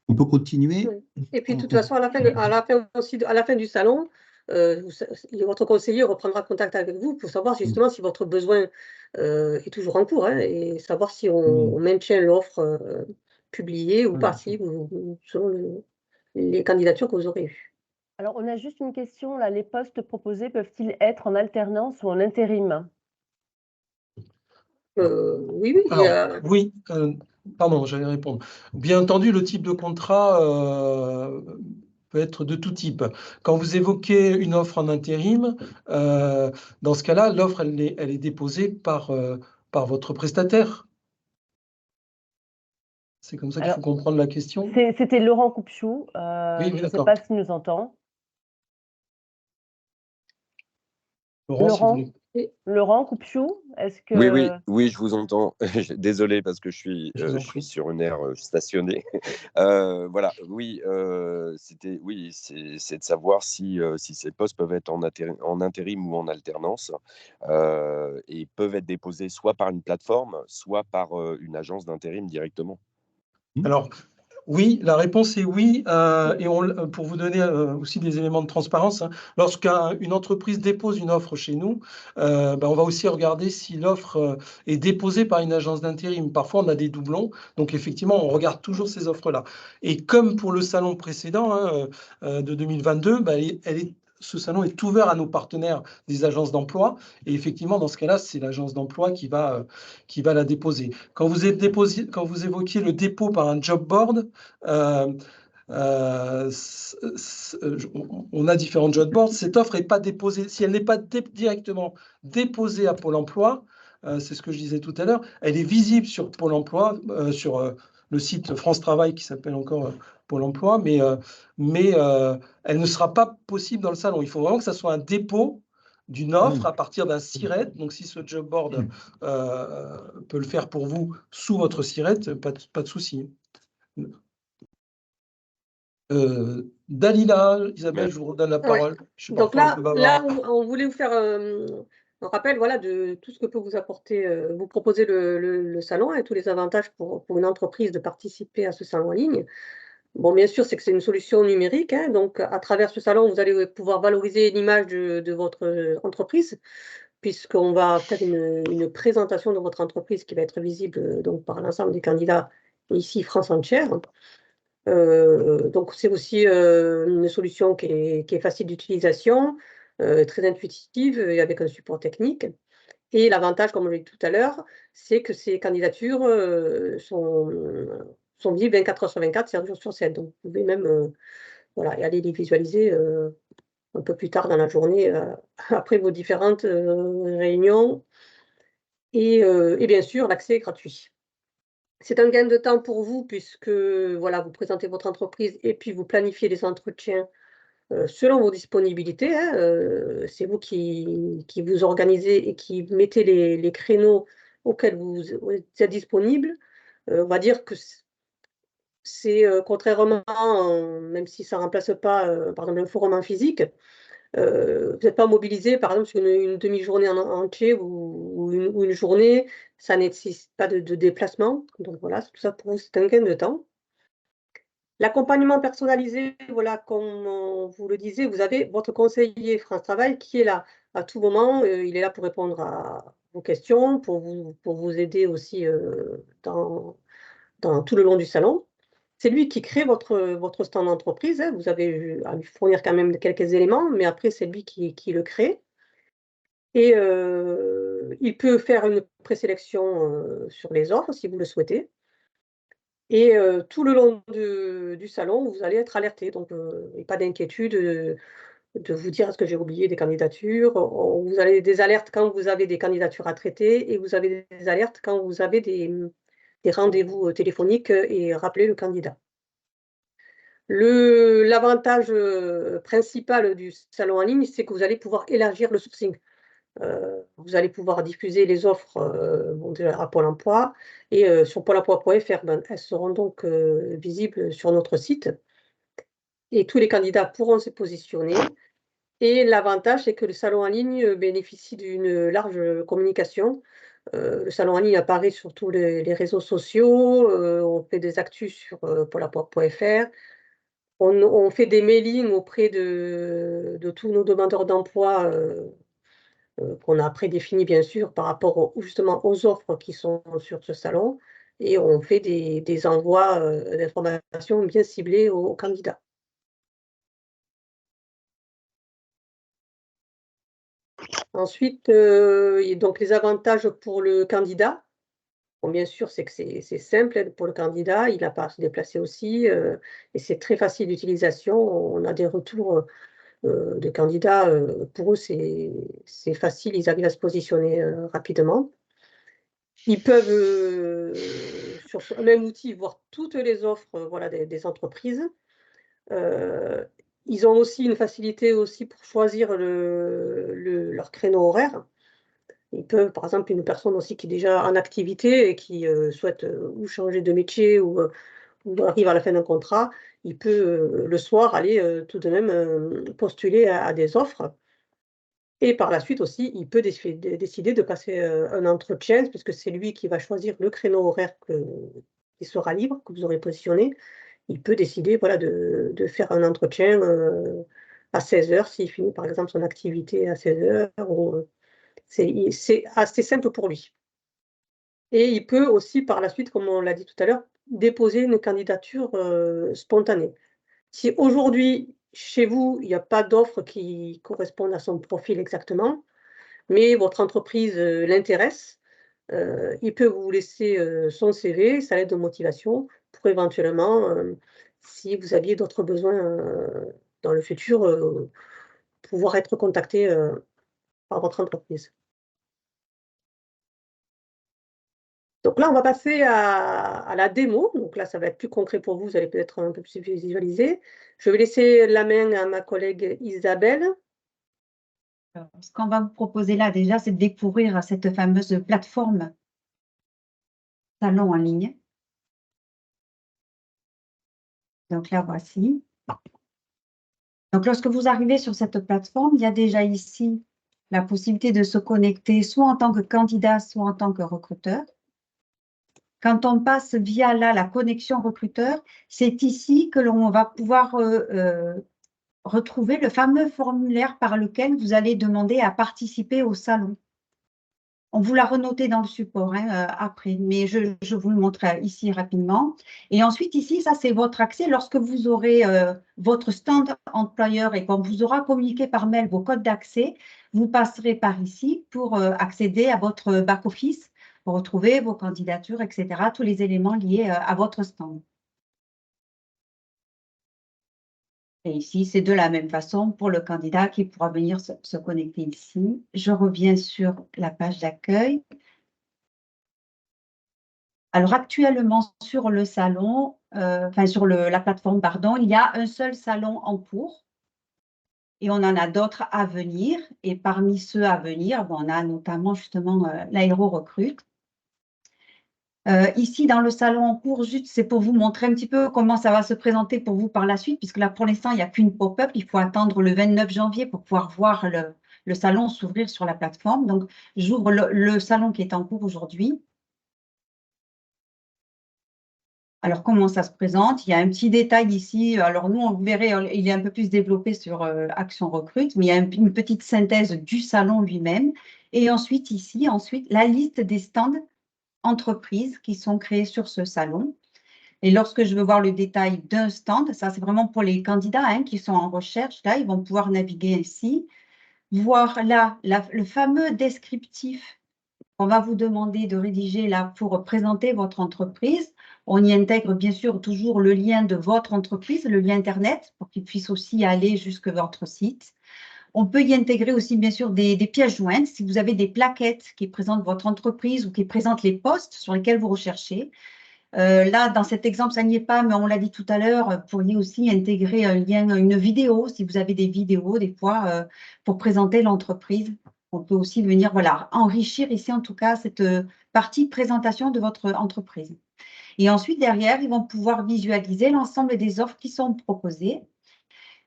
On peut continuer. Oui. Et puis, de toute façon, à la fin du salon, votre conseiller reprendra contact avec vous pour savoir justement si votre besoin est toujours en cours et savoir si on maintient l'offre publiée ou pas, selon les candidatures que vous aurez eues. Alors, on a juste une question, là, les postes proposés peuvent-ils être en alternance ou en intérim? Oui. Oui, pardon, j'allais répondre. Bien entendu, le type de contrat peut être de tout type. Quand vous évoquez une offre en intérim, dans ce cas-là, l'offre, elle est déposée par votre prestataire. C'est comme ça qu'il faut comprendre la question. C'était Laurent Coupchou. Oui, je ne sais pas s'il nous entend. Laurent, si vous voulez. Laurent Coupchou, est-ce que… Oui, je vous entends. Désolé parce que je suis sur une aire stationnée. Voilà, oui, c'est de savoir si ces postes peuvent être en intérim ou en alternance et peuvent être déposés soit par une plateforme, soit par une agence d'intérim directement. Alors, oui, la réponse est oui. Et pour vous donner aussi des éléments de transparence, hein, lorsqu'une entreprise dépose une offre chez nous, on va aussi regarder si l'offre est déposée par une agence d'intérim. Parfois, on a des doublons. Donc, effectivement, on regarde toujours ces offres-là. Et comme pour le salon précédent de 2022, ce salon est ouvert à nos partenaires des agences d'emploi. Et effectivement, dans ce cas-là, c'est l'agence d'emploi qui va la déposer. Quand vous évoquiez le dépôt par un job board, on a différents job boards. Cette offre n'est pas déposée. Si elle n'est pas directement déposée à Pôle emploi, c'est ce que je disais tout à l'heure, elle est visible sur Pôle emploi, sur le site France Travail qui s'appelle encore Pôle emploi, mais elle ne sera pas possible dans le salon. Il faut vraiment que ça soit un dépôt d'une offre à partir d'un SIRET. Donc, si ce job board peut le faire pour vous sous votre SIRET, pas de souci. Dalila, Isabelle, je vous redonne la parole. Ouais. Donc là, on voulait vous faire un rappel de tout ce que peut vous apporter, vous proposer le salon et tous les avantages pour une entreprise de participer à ce salon en ligne. Bon, bien sûr, c'est que c'est une solution numérique. Donc, à travers ce salon, vous allez pouvoir valoriser l'image de votre entreprise, puisqu'on va faire une présentation de votre entreprise qui va être visible donc, par l'ensemble des candidats ici, France entière. Donc, c'est aussi une solution qui est facile d'utilisation, très intuitive et avec un support technique. Et l'avantage, comme je l'ai dit tout à l'heure, c'est que ces candidatures sont visibles 24 heures sur 24, 7 jours sur 7. Donc, vous pouvez même aller les visualiser un peu plus tard dans la journée, après vos différentes réunions. Et bien sûr, l'accès est gratuit. C'est un gain de temps pour vous puisque vous présentez votre entreprise et puis vous planifiez les entretiens selon vos disponibilités. C'est vous qui vous organisez et qui mettez les créneaux auxquels vous êtes disponible. On va dire que c'est contrairement, même si ça ne remplace pas, par exemple, un forum en physique, vous n'êtes pas mobilisé, par exemple, sur une demi-journée entière ou une journée, ça ne nécessite pas de déplacement. Donc voilà, tout ça pour vous, c'est un gain de temps. L'accompagnement personnalisé, comme vous le disiez, vous avez votre conseiller France Travail qui est là à tout moment. Il est là pour répondre à vos questions, pour vous aider aussi dans tout le long du salon. C'est lui qui crée votre stand d'entreprise. Vous avez à lui fournir quand même quelques éléments, mais après, c'est lui qui le crée. Et il peut faire une présélection sur les offres si vous le souhaitez. Et tout le long du salon, vous allez être alerté. Donc, et pas d'inquiétude de vous dire est-ce que j'ai oublié des candidatures. Vous avez des alertes quand vous avez des candidatures à traiter et vous avez des alertes quand vous avez des rendez-vous téléphoniques et rappeler le candidat. L'avantage principal du salon en ligne, c'est que vous allez pouvoir élargir le sourcing. Vous allez pouvoir diffuser les offres à Pôle emploi et sur pôle emploi.fr, elles seront donc visibles sur notre site et tous les candidats pourront se positionner. Et l'avantage, c'est que le salon en ligne bénéficie d'une large communication. Le salon en ligne apparaît sur tous les réseaux sociaux, on fait des actus sur pôle emploi.fr, on fait des mailings auprès de tous nos demandeurs d'emploi qu'on a prédéfinis bien sûr par rapport justement aux offres qui sont sur ce salon et on fait des envois d'informations bien ciblés aux candidats. Ensuite, donc les avantages pour le candidat. Bon, bien sûr, c'est que c'est simple pour le candidat, il n'a pas à se déplacer aussi et c'est très facile d'utilisation. On a des retours de candidats, pour eux, c'est facile, ils arrivent à se positionner rapidement. Ils peuvent, sur ce même outil, voir toutes les offres des entreprises. Ils ont aussi une facilité aussi pour choisir leur créneau horaire. Il peut, par exemple, une personne aussi qui est déjà en activité et qui souhaite ou changer de métier ou arrive à la fin d'un contrat, il peut le soir aller tout de même postuler à des offres. Et par la suite aussi, il peut décider de passer un entretien, puisque c'est lui qui va choisir le créneau horaire qui sera libre, que vous aurez positionné. Il peut décider voilà, de faire un entretien à 16 h s'il finit par exemple son activité à 16 h. C'est assez simple pour lui. Et il peut aussi par la suite, comme on l'a dit tout à l'heure, déposer une candidature spontanée. Si aujourd'hui, chez vous, il n'y a pas d'offre qui corresponde à son profil exactement, mais votre entreprise l'intéresse, il peut vous laisser son CV, sa lettre de motivation, pour éventuellement, si vous aviez d'autres besoins dans le futur, pouvoir être contacté par votre entreprise. Donc là, on va passer à la démo. Donc là, ça va être plus concret pour vous. Vous allez peut-être un peu plus visualiser. Je vais laisser la main à ma collègue Isabelle. Ce qu'on va vous proposer là, déjà, c'est de découvrir cette fameuse plateforme salon en ligne. Donc là, voici. Donc, lorsque vous arrivez sur cette plateforme, il y a déjà ici la possibilité de se connecter soit en tant que candidat, soit en tant que recruteur. Quand on passe via là, la connexion recruteur, c'est ici que l'on va pouvoir retrouver le fameux formulaire par lequel vous allez demander à participer au salon. On vous l'a renoté dans le support après, mais je vous le montre ici rapidement. Et ensuite, ici, ça, c'est votre accès. Lorsque vous aurez votre stand employeur et qu'on vous aura communiqué par mail vos codes d'accès, vous passerez par ici pour accéder à votre back-office, pour retrouver vos candidatures, etc., tous les éléments liés à votre stand. Et ici, c'est de la même façon pour le candidat qui pourra venir se connecter ici. Je reviens sur la page d'accueil. Alors, actuellement, sur le salon, sur la plateforme, pardon, il y a un seul salon en cours et on en a d'autres à venir. Et parmi ceux à venir, on a notamment justement l'Aéro-Recrute. Ici, dans le salon en cours, juste, c'est pour vous montrer un petit peu comment ça va se présenter pour vous par la suite, puisque là, pour l'instant, il n'y a qu'une pop-up. Il faut attendre le 29 janvier pour pouvoir voir le salon s'ouvrir sur la plateforme. Donc, j'ouvre le salon qui est en cours aujourd'hui. Alors, comment ça se présente? Il y a un petit détail ici. Alors, nous, on verrait, il est un peu plus développé sur Action Recrute, mais il y a une petite synthèse du salon lui-même. Et ensuite, ici, la liste des stands entreprises qui sont créées sur ce salon. Et lorsque je veux voir le détail d'un stand, ça, c'est vraiment pour les candidats qui sont en recherche. Là, ils vont pouvoir naviguer ainsi, voir là le fameux descriptif qu'on va vous demander de rédiger là pour présenter votre entreprise. On y intègre bien sûr toujours le lien de votre entreprise, le lien Internet, pour qu'il puisse aussi aller jusque votre site. On peut y intégrer aussi bien sûr des pièces jointes. Si vous avez des plaquettes qui présentent votre entreprise ou qui présentent les postes sur lesquels vous recherchez. Là, dans cet exemple, ça n'y est pas, mais on l'a dit tout à l'heure, vous pourriez aussi intégrer un lien, une vidéo, si vous avez des vidéos, des fois, pour présenter l'entreprise. On peut aussi venir enrichir ici, en tout cas, cette partie présentation de votre entreprise. Et ensuite, derrière, ils vont pouvoir visualiser l'ensemble des offres qui sont proposées.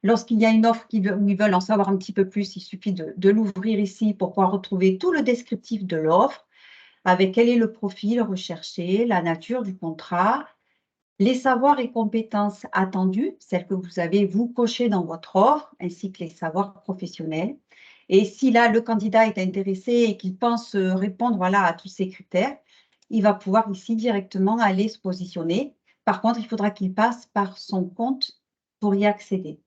Lorsqu'il y a une offre où ils veulent en savoir un petit peu plus, il suffit de l'ouvrir ici pour pouvoir retrouver tout le descriptif de l'offre, avec quel est le profil recherché, la nature du contrat, les savoirs et compétences attendus, celles que vous avez, vous, cochées dans votre offre, ainsi que les savoirs professionnels. Et si là, le candidat est intéressé et qu'il pense répondre à tous ces critères, il va pouvoir ici directement aller se positionner. Par contre, il faudra qu'il passe par son compte pour y accéder.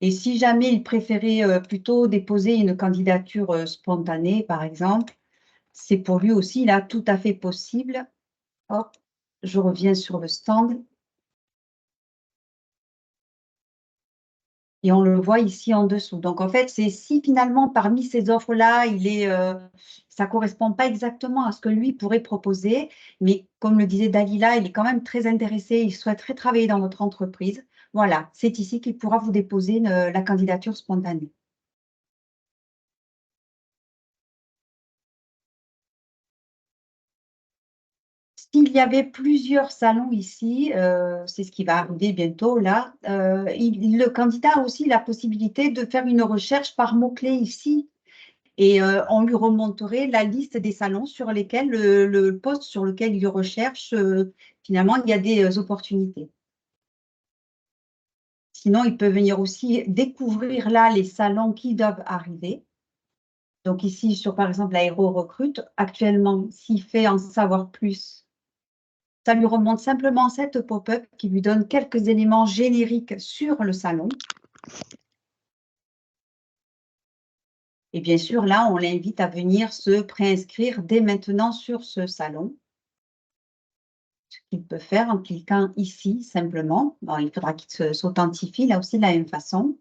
Et si jamais il préférait plutôt déposer une candidature spontanée, par exemple, c'est pour lui aussi là tout à fait possible. Hop, je reviens sur le stand. Et on le voit ici en dessous. Donc, en fait, c'est si finalement, parmi ces offres-là, ça ne correspond pas exactement à ce que lui pourrait proposer, mais comme le disait Dalila, il est quand même très intéressé, il souhaiterait travailler dans votre entreprise. Voilà, c'est ici qu'il pourra vous déposer la candidature spontanée. y avait plusieurs salons ici, c'est ce qui va arriver bientôt là, le candidat a aussi la possibilité de faire une recherche par mots-clés ici. Et on lui remonterait la liste des salons sur lesquels le poste sur lequel il recherche, finalement, il y a des opportunités. Sinon, il peut venir aussi découvrir là les salons qui doivent arriver. Donc ici, sur par exemple l'Aéro Recrute, actuellement, s'il fait en savoir plus, ça lui remonte simplement cette pop-up qui lui donne quelques éléments génériques sur le salon. Et bien sûr, là, on l'invite à venir se préinscrire dès maintenant sur ce salon. Ce qu'il peut faire en cliquant ici, simplement. Bon, il faudra qu'il s'authentifie, là aussi, de la même façon.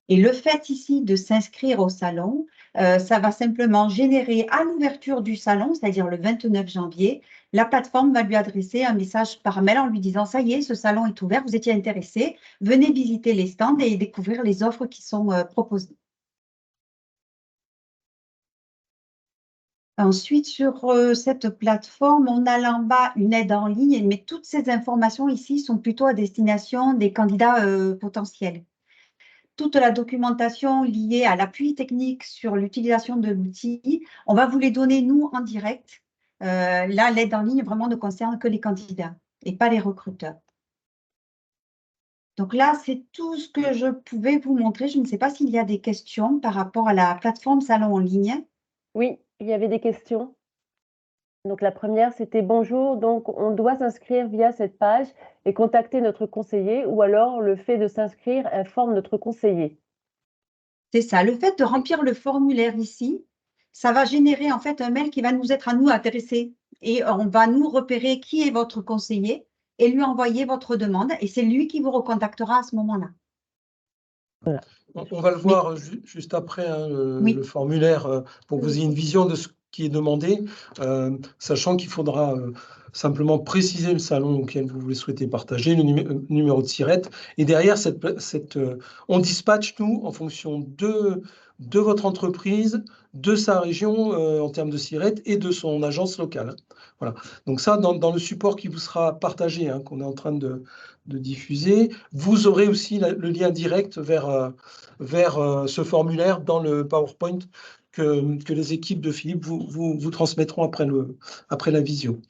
Et le fait ici de s'inscrire au salon, ça va simplement générer à l'ouverture du salon, c'est-à-dire le 29 janvier, la plateforme va lui adresser un message par mail en lui disant « Ça y est, ce salon est ouvert, vous étiez intéressé, venez visiter les stands et découvrir les offres qui sont proposées. » Ensuite, sur cette plateforme, on a là en bas une aide en ligne, mais toutes ces informations ici sont plutôt à destination des candidats potentiels. Toute la documentation liée à l'appui technique sur l'utilisation de l'outil, on va vous les donner, nous, en direct. Là, l'aide en ligne vraiment ne concerne que les candidats et pas les recruteurs. Donc là, c'est tout ce que je pouvais vous montrer. Je ne sais pas s'il y a des questions par rapport à la plateforme Salon en ligne. Oui, il y avait des questions. Donc la première, c'était « Bonjour, donc on doit s'inscrire via cette page et contacter notre conseiller ou alors le fait de s'inscrire informe notre conseiller ». C'est ça, le fait de remplir le formulaire ici, ça va générer en fait un mail qui va nous être à nous intéressés et on va nous repérer qui est votre conseiller et lui envoyer votre demande et c'est lui qui vous recontactera à ce moment-là. Voilà. On va le voir juste après, hein, le formulaire, pour que vous ayez une vision de ce qui est demandé, sachant qu'il faudra simplement préciser le salon auquel vous souhaitez partager, le numéro de SIRET. Et derrière, on dispatche nous en fonction de votre entreprise, de sa région en termes de SIRET et de son agence locale. Voilà. Donc ça, dans le support qui vous sera partagé, hein, qu'on est en train de diffuser, vous aurez aussi le lien direct vers ce formulaire dans le PowerPoint que les équipes de Philippe vous transmettront après la visio.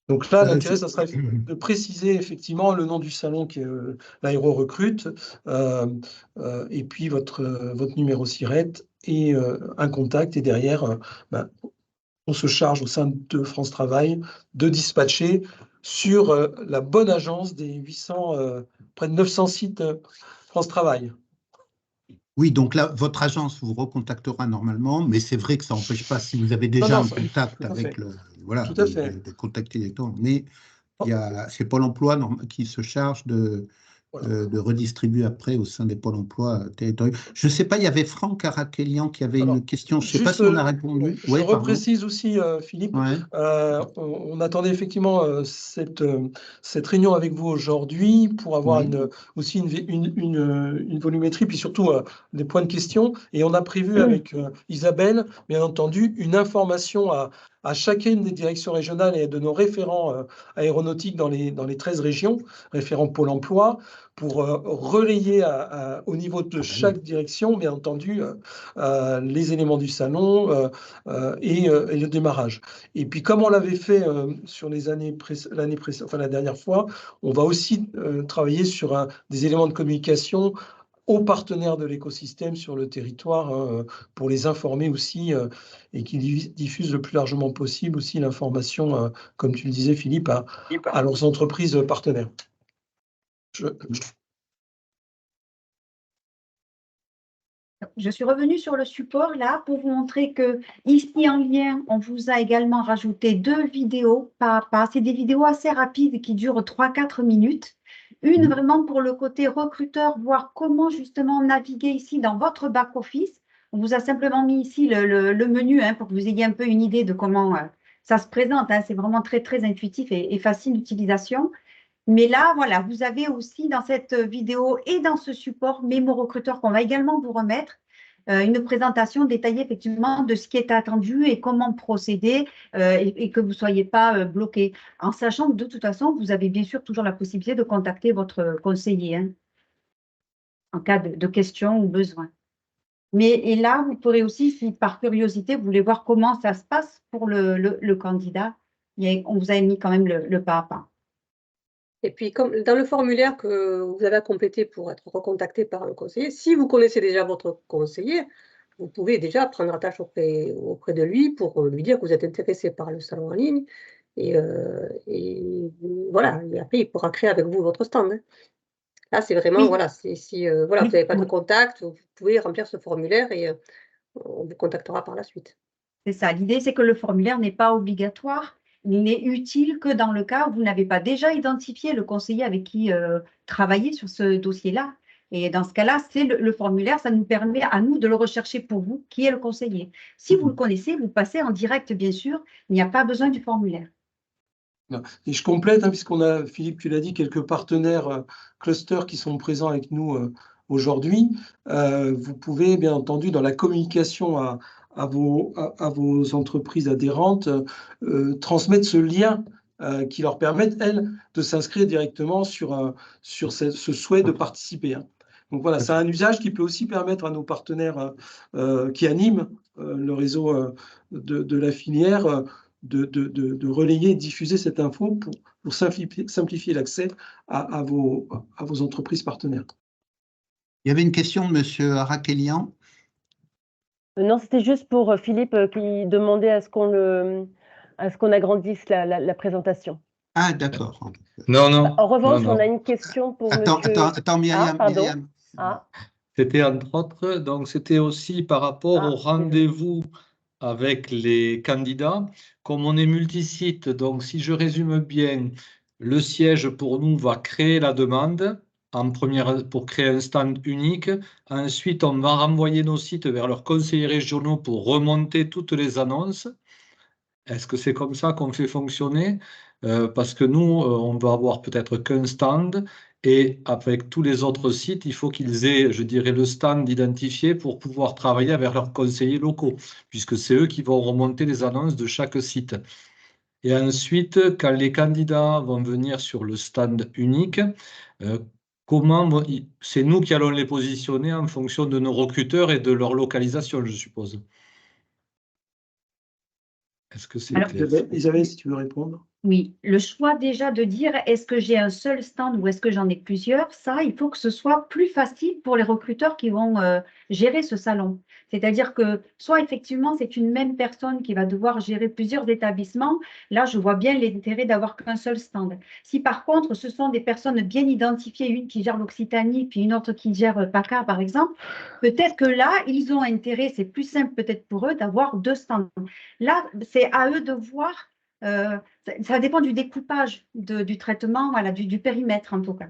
Donc là, l'intérêt, ça sera de préciser effectivement le nom du salon qui est l'Aéro Recrute, et puis votre numéro SIRET et un contact. Et derrière, on se charge au sein de France Travail de dispatcher sur la bonne agence des 800, près de 900 sites France Travail. Oui, donc là, votre agence vous recontactera normalement, mais c'est vrai que ça n'empêche pas, si vous avez déjà un contact avec le... Voilà, de contacter directement. Mais c'est Pôle emploi qui se charge de redistribuer après au sein des pôles emploi territoriaux. Je ne sais pas, il y avait Franck Arakélian qui avait une question, je ne sais pas si on a répondu. Je reprécise aussi, Philippe, on attendait effectivement cette réunion avec vous aujourd'hui pour avoir aussi une volumétrie, puis surtout des points de question. Et on a prévu avec Isabelle, bien entendu, une information à chacune des directions régionales et de nos référents aéronautiques dans les 13 régions, référents Pôle emploi, pour relayer au niveau de chaque direction, bien entendu, les éléments du salon et le démarrage. Et puis, comme on l'avait fait sur l'année précédente, enfin la dernière fois, on va aussi travailler sur des éléments de communication aux partenaires de l'écosystème sur le territoire pour les informer aussi et qu'ils diffusent le plus largement possible aussi l'information, comme tu le disais Philippe, à leurs entreprises partenaires. Je suis revenue sur le support là pour vous montrer que ici en lien, on vous a également rajouté 2 vidéos par pas. C'est des vidéos assez rapides qui durent 3-4 minutes. Une vraiment pour le côté recruteur, voir comment justement naviguer ici dans votre back-office. On vous a simplement mis ici le menu pour que vous ayez un peu une idée de comment ça se présente. C'est vraiment très, très intuitif et facile d'utilisation. Mais là, voilà, vous avez aussi dans cette vidéo et dans ce support Mémo Recruteur qu'on va également vous remettre, une présentation détaillée effectivement de ce qui est attendu et comment procéder et que vous ne soyez pas bloqué. En sachant que de toute façon, vous avez bien sûr toujours la possibilité de contacter votre conseiller hein, en cas de questions ou besoin. Et là, vous pourrez aussi, si par curiosité, vous voulez voir comment ça se passe pour le candidat, on vous a mis quand même le pas à pas. Et puis, comme dans le formulaire que vous avez à compléter pour être recontacté par un conseiller, si vous connaissez déjà votre conseiller, vous pouvez déjà prendre attache auprès de lui pour lui dire que vous êtes intéressé par le salon en ligne. Et voilà, et après, il pourra créer avec vous votre stand. Hein. Là, c'est vraiment, voilà, voilà, vous n'avez pas de contact, vous pouvez remplir ce formulaire et on vous contactera par la suite. C'est ça. L'idée, c'est que le formulaire n'est pas obligatoire. Il n'est utile que dans le cas où vous n'avez pas déjà identifié le conseiller avec qui travailler sur ce dossier-là. Et dans ce cas-là, c'est le formulaire, ça nous permet à nous de le rechercher pour vous, qui est le conseiller. Si vous le connaissez, vous passez en direct, bien sûr, il n'y a pas besoin du formulaire. Et je complète, hein, puisqu'on a, Philippe, tu l'as dit, quelques partenaires clusters qui sont présents avec nous aujourd'hui. Vous pouvez, bien entendu, dans la communication à vos entreprises adhérentes, transmettre ce lien qui leur permette, elles, de s'inscrire directement sur ce souhait de participer. Hein. Donc voilà, c'est un usage qui peut aussi permettre à nos partenaires qui animent le réseau de la filière de relayer et diffuser cette info pour simplifier l'accès à vos entreprises partenaires. Il y avait une question de M. Arakelian. Non, c'était juste pour Philippe qui demandait à ce qu'on agrandisse la présentation. Ah, d'accord. Non. En revanche, non. on a une question pour Attends, Myriam. pardon. Myriam. C'était entre autres, donc c'était aussi par rapport au rendez-vous avec les candidats. Comme on est multisite, donc si je résume bien, le siège pour nous va créer la demande en première pour créer un stand unique. Ensuite, on va renvoyer nos sites vers leurs conseillers régionaux pour remonter toutes les annonces. Est-ce que c'est comme ça qu'on fait fonctionner? Parce que nous, on va avoir peut-être qu'un stand et avec tous les autres sites, il faut qu'ils aient, je dirais, le stand identifié pour pouvoir travailler avec leurs conseillers locaux, puisque c'est eux qui vont remonter les annonces de chaque site. Et ensuite, quand les candidats vont venir sur le stand unique, c'est nous qui allons les positionner en fonction de nos recruteurs et de leur localisation, je suppose. Est-ce que c'est clair? Isabelle, si tu veux répondre. Oui, le choix déjà de dire est-ce que j'ai un seul stand ou est-ce que j'en ai plusieurs, ça, il faut que ce soit plus facile pour les recruteurs qui vont gérer ce salon. C'est-à-dire que soit effectivement c'est une même personne qui va devoir gérer plusieurs établissements, là je vois bien l'intérêt d'avoir qu'un seul stand. Si par contre ce sont des personnes bien identifiées, une qui gère l'Occitanie puis une autre qui gère PACA par exemple, peut-être que là ils ont intérêt, c'est plus simple peut-être pour eux d'avoir deux stands. Là c'est à eux de voir. Ça dépend du découpage du traitement, voilà, du périmètre en tout cas.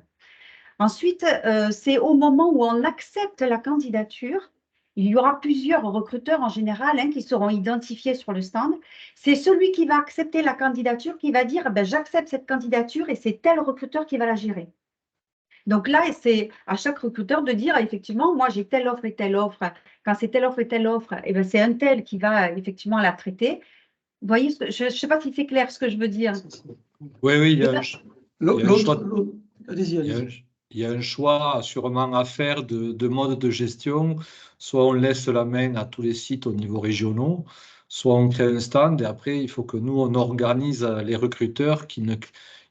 Ensuite, c'est au moment où on accepte la candidature, il y aura plusieurs recruteurs en général qui seront identifiés sur le stand. C'est celui qui va accepter la candidature qui va dire j'accepte cette candidature et c'est tel recruteur qui va la gérer. Donc là, c'est à chaque recruteur de dire effectivement, moi j'ai telle offre et telle offre. Quand c'est telle offre et telle offre, c'est un tel qui va effectivement la traiter. Vous voyez, je ne sais pas si c'est clair ce que je veux dire. Oui, il y a un choix sûrement à faire de mode de gestion. Soit on laisse la main à tous les sites au niveau régional, soit on crée un stand et après, il faut que nous, on organise les recruteurs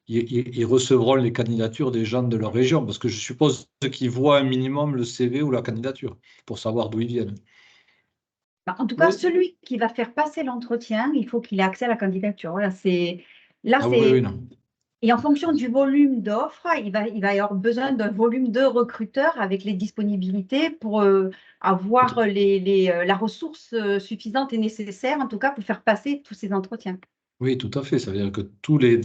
ils recevront les candidatures des gens de leur région. Parce que je suppose qu'ils voient un minimum le CV ou la candidature pour savoir d'où ils viennent. En tout cas, celui qui va faire passer l'entretien, il faut qu'il ait accès à la candidature. Voilà, Et en fonction du volume d'offres, il va y avoir besoin d'un volume de recruteurs avec les disponibilités pour avoir la ressource suffisante et nécessaire, en tout cas, pour faire passer tous ces entretiens. Oui, tout à fait. Ça veut dire que tous les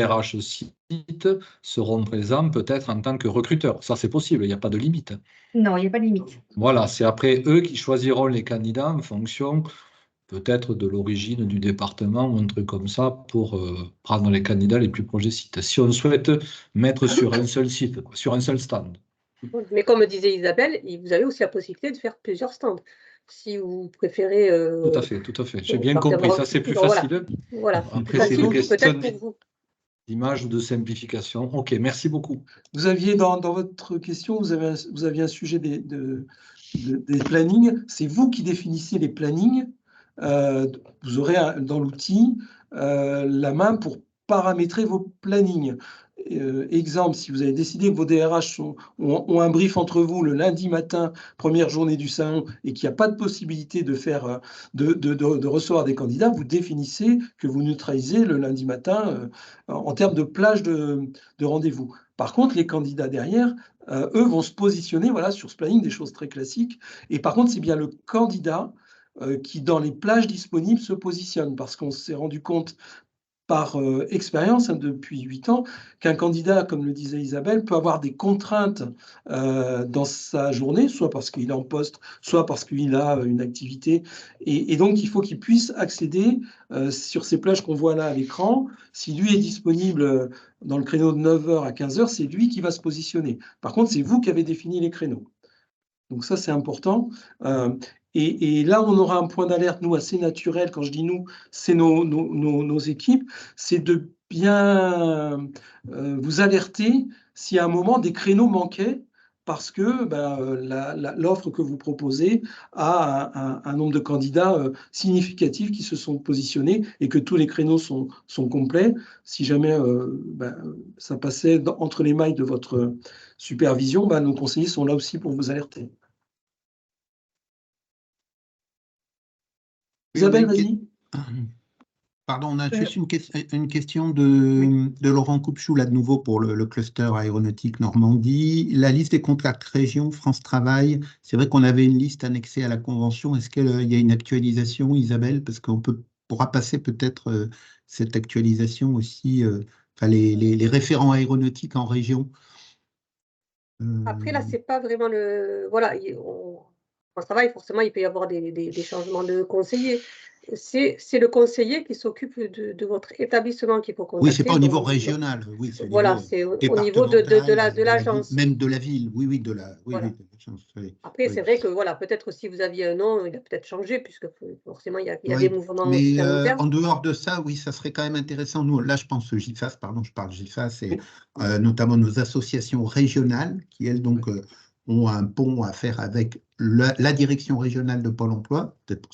RH sites seront présents peut-être en tant que recruteurs. Ça, c'est possible, il n'y a pas de limite. Non, il n'y a pas de limite. Voilà, c'est après eux qui choisiront les candidats en fonction peut-être de l'origine du département ou un truc comme ça pour prendre les candidats les plus proches des sites. Si on souhaite mettre sur un seul site, sur un seul stand. Mais comme disait Isabelle, vous avez aussi la possibilité de faire plusieurs stands. Si vous préférez. Tout à fait, tout à fait. J'ai bien compris. Ça, c'est plus facile. Voilà. Après, c'est une question peut-être pour vous. d'image ou de simplification. OK, merci beaucoup. Vous aviez dans votre question, vous aviez un sujet des plannings. C'est vous qui définissez les plannings. Vous aurez dans l'outil la main pour paramétrer vos plannings. Exemple, si vous avez décidé que vos DRH ont un brief entre vous le lundi matin, première journée du salon, et qu'il n'y a pas de possibilité de faire de recevoir des candidats, vous définissez que vous neutralisez le lundi matin en termes de plage de rendez-vous. Par contre, les candidats derrière, eux, vont se positionner sur ce planning, des choses très classiques. Et par contre, c'est bien le candidat qui, dans les plages disponibles, se positionne, parce qu'on s'est rendu compte par expérience depuis 8 ans, qu'un candidat, comme le disait Isabelle, peut avoir des contraintes dans sa journée, soit parce qu'il est en poste, soit parce qu'il a une activité. Et donc, il faut qu'il puisse accéder sur ces plages qu'on voit là à l'écran. Si lui est disponible dans le créneau de 9h à 15h, c'est lui qui va se positionner. Par contre, c'est vous qui avez défini les créneaux. Donc ça, c'est important. Et là, on aura un point d'alerte, nous, assez naturel. Quand je dis nous, c'est nos équipes. C'est de bien vous alerter si à un moment des créneaux manquaient parce que l'offre que vous proposez a un nombre de candidats significatifs qui se sont positionnés et que tous les créneaux sont complets. Si jamais ça passait entre les mailles de votre supervision, nos conseillers sont là aussi pour vous alerter. Isabelle, vas-y. Pardon, on a juste une question de Laurent Coupchou, là de nouveau pour le cluster aéronautique Normandie. La liste des contacts région France Travail, c'est vrai qu'on avait une liste annexée à la convention. Est-ce qu'il y a une actualisation, Isabelle? Parce qu'on pourra passer peut-être cette actualisation aussi, les référents aéronautiques en région. Après, là, c'est pas vraiment le. Voilà, France Travail, forcément, il peut y avoir des changements de conseillers. C'est le conseiller qui s'occupe de votre établissement qu'il faut contacter. Oui, c'est pas au niveau régional. Oui, c'est voilà, c'est au niveau de l'agence. Même de la ville, oui, de la. Voilà. De l'agence, oui. Après, c'est vrai que peut-être si vous aviez un nom, il a peut-être changé, puisque forcément, il y a des mouvements. Mais en dehors de ça, oui, ça serait quand même intéressant. Nous, là, je pense GIFAS, pardon, je parle GIFAS, et notamment nos associations régionales, qui, elles, donc, ont un pont à faire avec la direction régionale de Pôle emploi. Peut-être pour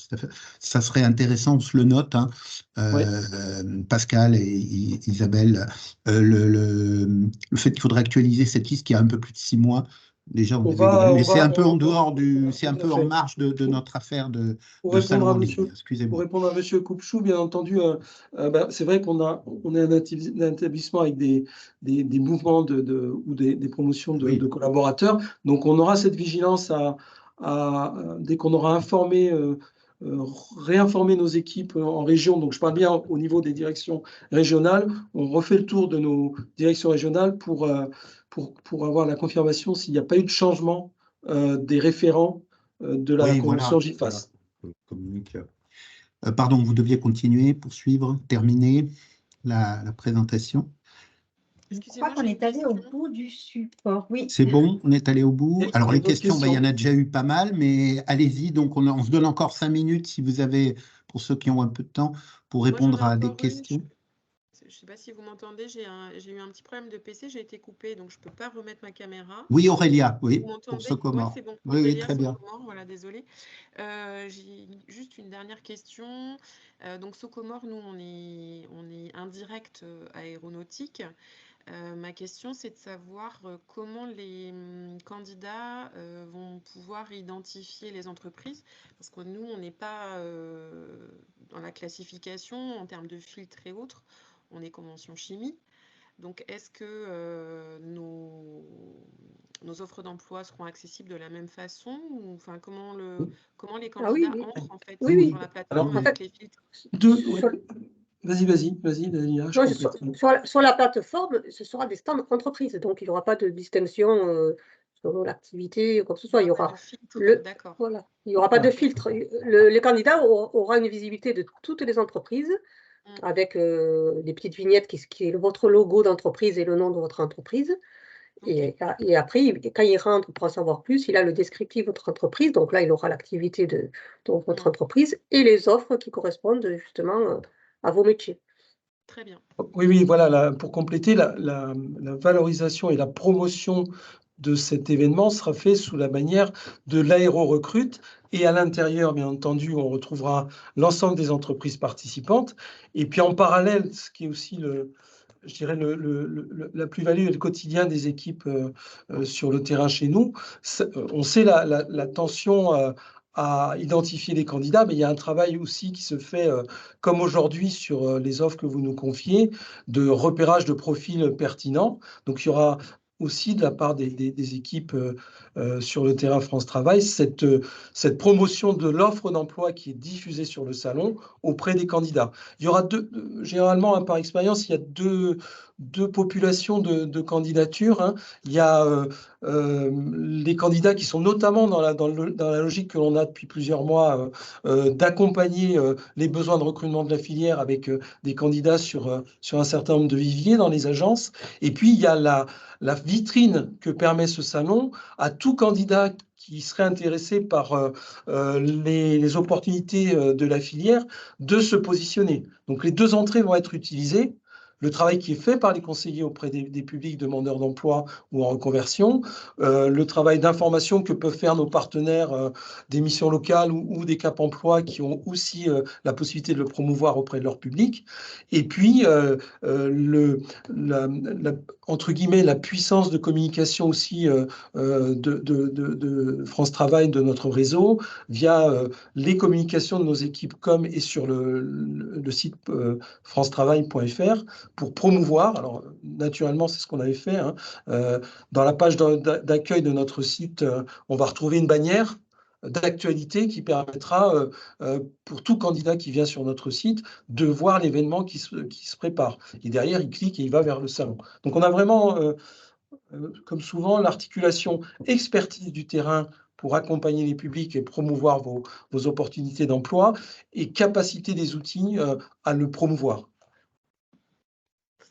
ça serait intéressant, on se le note, hein, Pascal et Isabelle, le fait qu'il faudrait actualiser cette liste qui a un peu plus de 6 mois. Déjà, mais c'est un peu en dehors c'est un peu en marge de notre affaire de salon en ligne. Excusez-moi. Pour répondre à M. Coupchou, bien entendu, c'est vrai qu'on est un établissement avec des mouvements ou des promotions de collaborateurs. Donc, on aura cette vigilance dès qu'on aura réinformé nos équipes en région. Donc, je parle bien au niveau des directions régionales. On refait le tour de nos directions régionales pour avoir la confirmation s'il n'y a pas eu de changement des référents de la convention GIFAS. Pardon, vous deviez continuer, poursuivre, terminer la présentation. Je crois qu'on est allé au bout du support. Oui. C'est bon, on est allé au bout. Alors, les questions, il y en a déjà eu pas mal, mais allez-y. Donc, on se donne encore 5 minutes si vous avez, pour ceux qui ont un peu de temps, pour répondre à des questions. Je ne sais pas si vous m'entendez, j'ai eu un petit problème de PC, j'ai été coupée, donc je ne peux pas remettre ma caméra. Oui, Aurélia, oui, pour Socomore. Oui, c'est bon. Oui, Aurélia, très bien. Socomore, voilà, désolée. J'ai juste une dernière question. Donc, Socomore, nous, on est indirect aéronautique. Ma question, c'est de savoir comment les candidats vont pouvoir identifier les entreprises, parce que nous, on n'est pas dans la classification en termes de filtres et autres, on est convention chimie. Donc, est-ce que nos offres d'emploi seront accessibles de la même façon, ou enfin comment les candidats entrent en fait sur la plateforme avec les filtres? Vas-y, Daniela. Sur la plateforme, ce sera des stands entreprises, donc il n'y aura pas de distinction selon l'activité ou quoi que ce soit. Il y aura il n'y aura pas de filtre. Les candidats aura une visibilité de toutes les entreprises avec des petites vignettes qui est votre logo d'entreprise et le nom de votre entreprise. Et après, quand il rentre pour en savoir plus, il a le descriptif de votre entreprise. Donc là, il aura l'activité de votre entreprise et les offres qui correspondent justement à vos métiers. Très bien. Oui, voilà, pour compléter, la valorisation et la promotion de cet événement sera fait sous la manière de l'aéro-recrute. Et à l'intérieur, bien entendu, on retrouvera l'ensemble des entreprises participantes. Et puis en parallèle, ce qui est aussi je dirais la plus-value et le quotidien des équipes sur le terrain chez nous, on sait la tension à identifier les candidats, mais il y a un travail aussi qui se fait, comme aujourd'hui sur les offres que vous nous confiez, de repérage de profils pertinents. Donc il y aura aussi de la part des équipes sur le terrain France Travail, cette promotion de l'offre d'emploi qui est diffusée sur le salon auprès des candidats. Il y aura généralement, par expérience, il y a deux populations de candidatures. Hein. Il y a les candidats qui sont notamment dans la logique que l'on a depuis plusieurs mois d'accompagner les besoins de recrutement de la filière avec des candidats sur un certain nombre de viviers dans les agences. Et puis, il y a la vitrine que permet ce salon à tout candidat qui serait intéressé par les opportunités de la filière de se positionner. Donc, les deux entrées vont être utilisées. Le travail qui est fait par les conseillers auprès des publics demandeurs d'emploi ou en reconversion, le travail d'information que peuvent faire nos partenaires des missions locales ou des Cap Emploi qui ont aussi la possibilité de le promouvoir auprès de leur public. Et puis, entre guillemets, la puissance de communication aussi de France Travail, de notre réseau, via les communications de nos équipes com et sur le site francetravail.fr pour promouvoir. Alors, naturellement, c'est ce qu'on avait fait. Hein, dans la page d'accueil de notre site, on va retrouver une bannière d'actualité qui permettra pour tout candidat qui vient sur notre site de voir l'événement qui se prépare. Et derrière, il clique et il va vers le salon. Donc, on a vraiment, comme souvent, l'articulation expertise du terrain pour accompagner les publics et promouvoir vos opportunités d'emploi et capacité des outils à le promouvoir.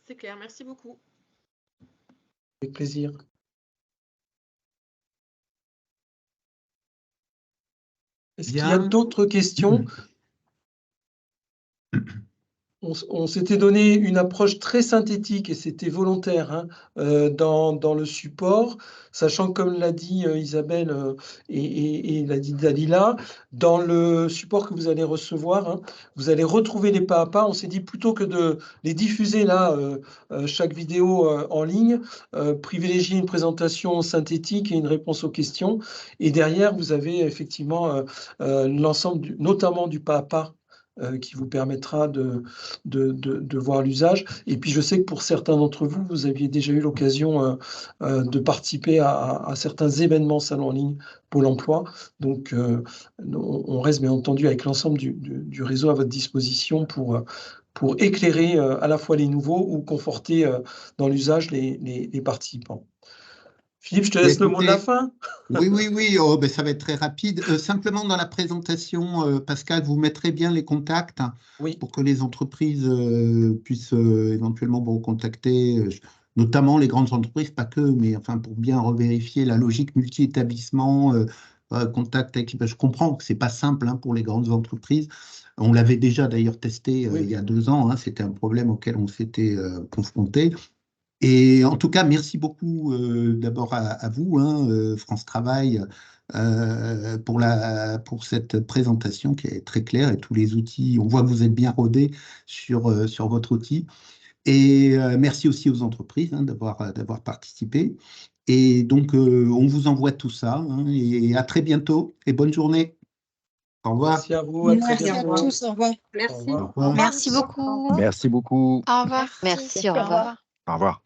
C'est clair, merci beaucoup. Avec plaisir. Est-ce qu'il y a d'autres questions? On s'était donné une approche très synthétique et c'était volontaire hein, dans le support, sachant que comme l'a dit Isabelle et l'a dit Dalila, dans le support que vous allez recevoir, hein, vous allez retrouver les pas à pas. On s'est dit plutôt que de les diffuser là, chaque vidéo en ligne, privilégier une présentation synthétique et une réponse aux questions. Et derrière, vous avez effectivement l'ensemble, notamment du pas à pas, qui vous permettra de voir l'usage. Et puis, je sais que pour certains d'entre vous, vous aviez déjà eu l'occasion de participer à certains événements salon en ligne Pôle emploi. Donc, on reste bien entendu avec l'ensemble du réseau à votre disposition pour éclairer à la fois les nouveaux ou conforter dans l'usage les participants. Philippe, je te laisse le mot de la fin. Oui, oh, ben, ça va être très rapide. Simplement dans la présentation, Pascal, vous mettrez bien les contacts pour que les entreprises puissent éventuellement vous contacter, notamment les grandes entreprises, pas que, mais enfin pour bien revérifier la logique multi-établissement, contact avec. Je comprends que c'est pas simple hein, pour les grandes entreprises. On l'avait déjà d'ailleurs testé il y a 2 ans, hein, c'était un problème auquel on s'était confronté. Et en tout cas, merci beaucoup d'abord à vous, hein, France Travail, pour cette présentation qui est très claire et tous les outils. On voit que vous êtes bien rodés sur votre outil. Et merci aussi aux entreprises hein, d'avoir participé. Et donc, on vous envoie tout ça. Hein, et à très bientôt et bonne journée. Au revoir. Merci à vous. Merci à tous. Au revoir. Merci. Au revoir. Merci beaucoup. Merci beaucoup. Au revoir. Merci, Au revoir. au revoir. Au revoir.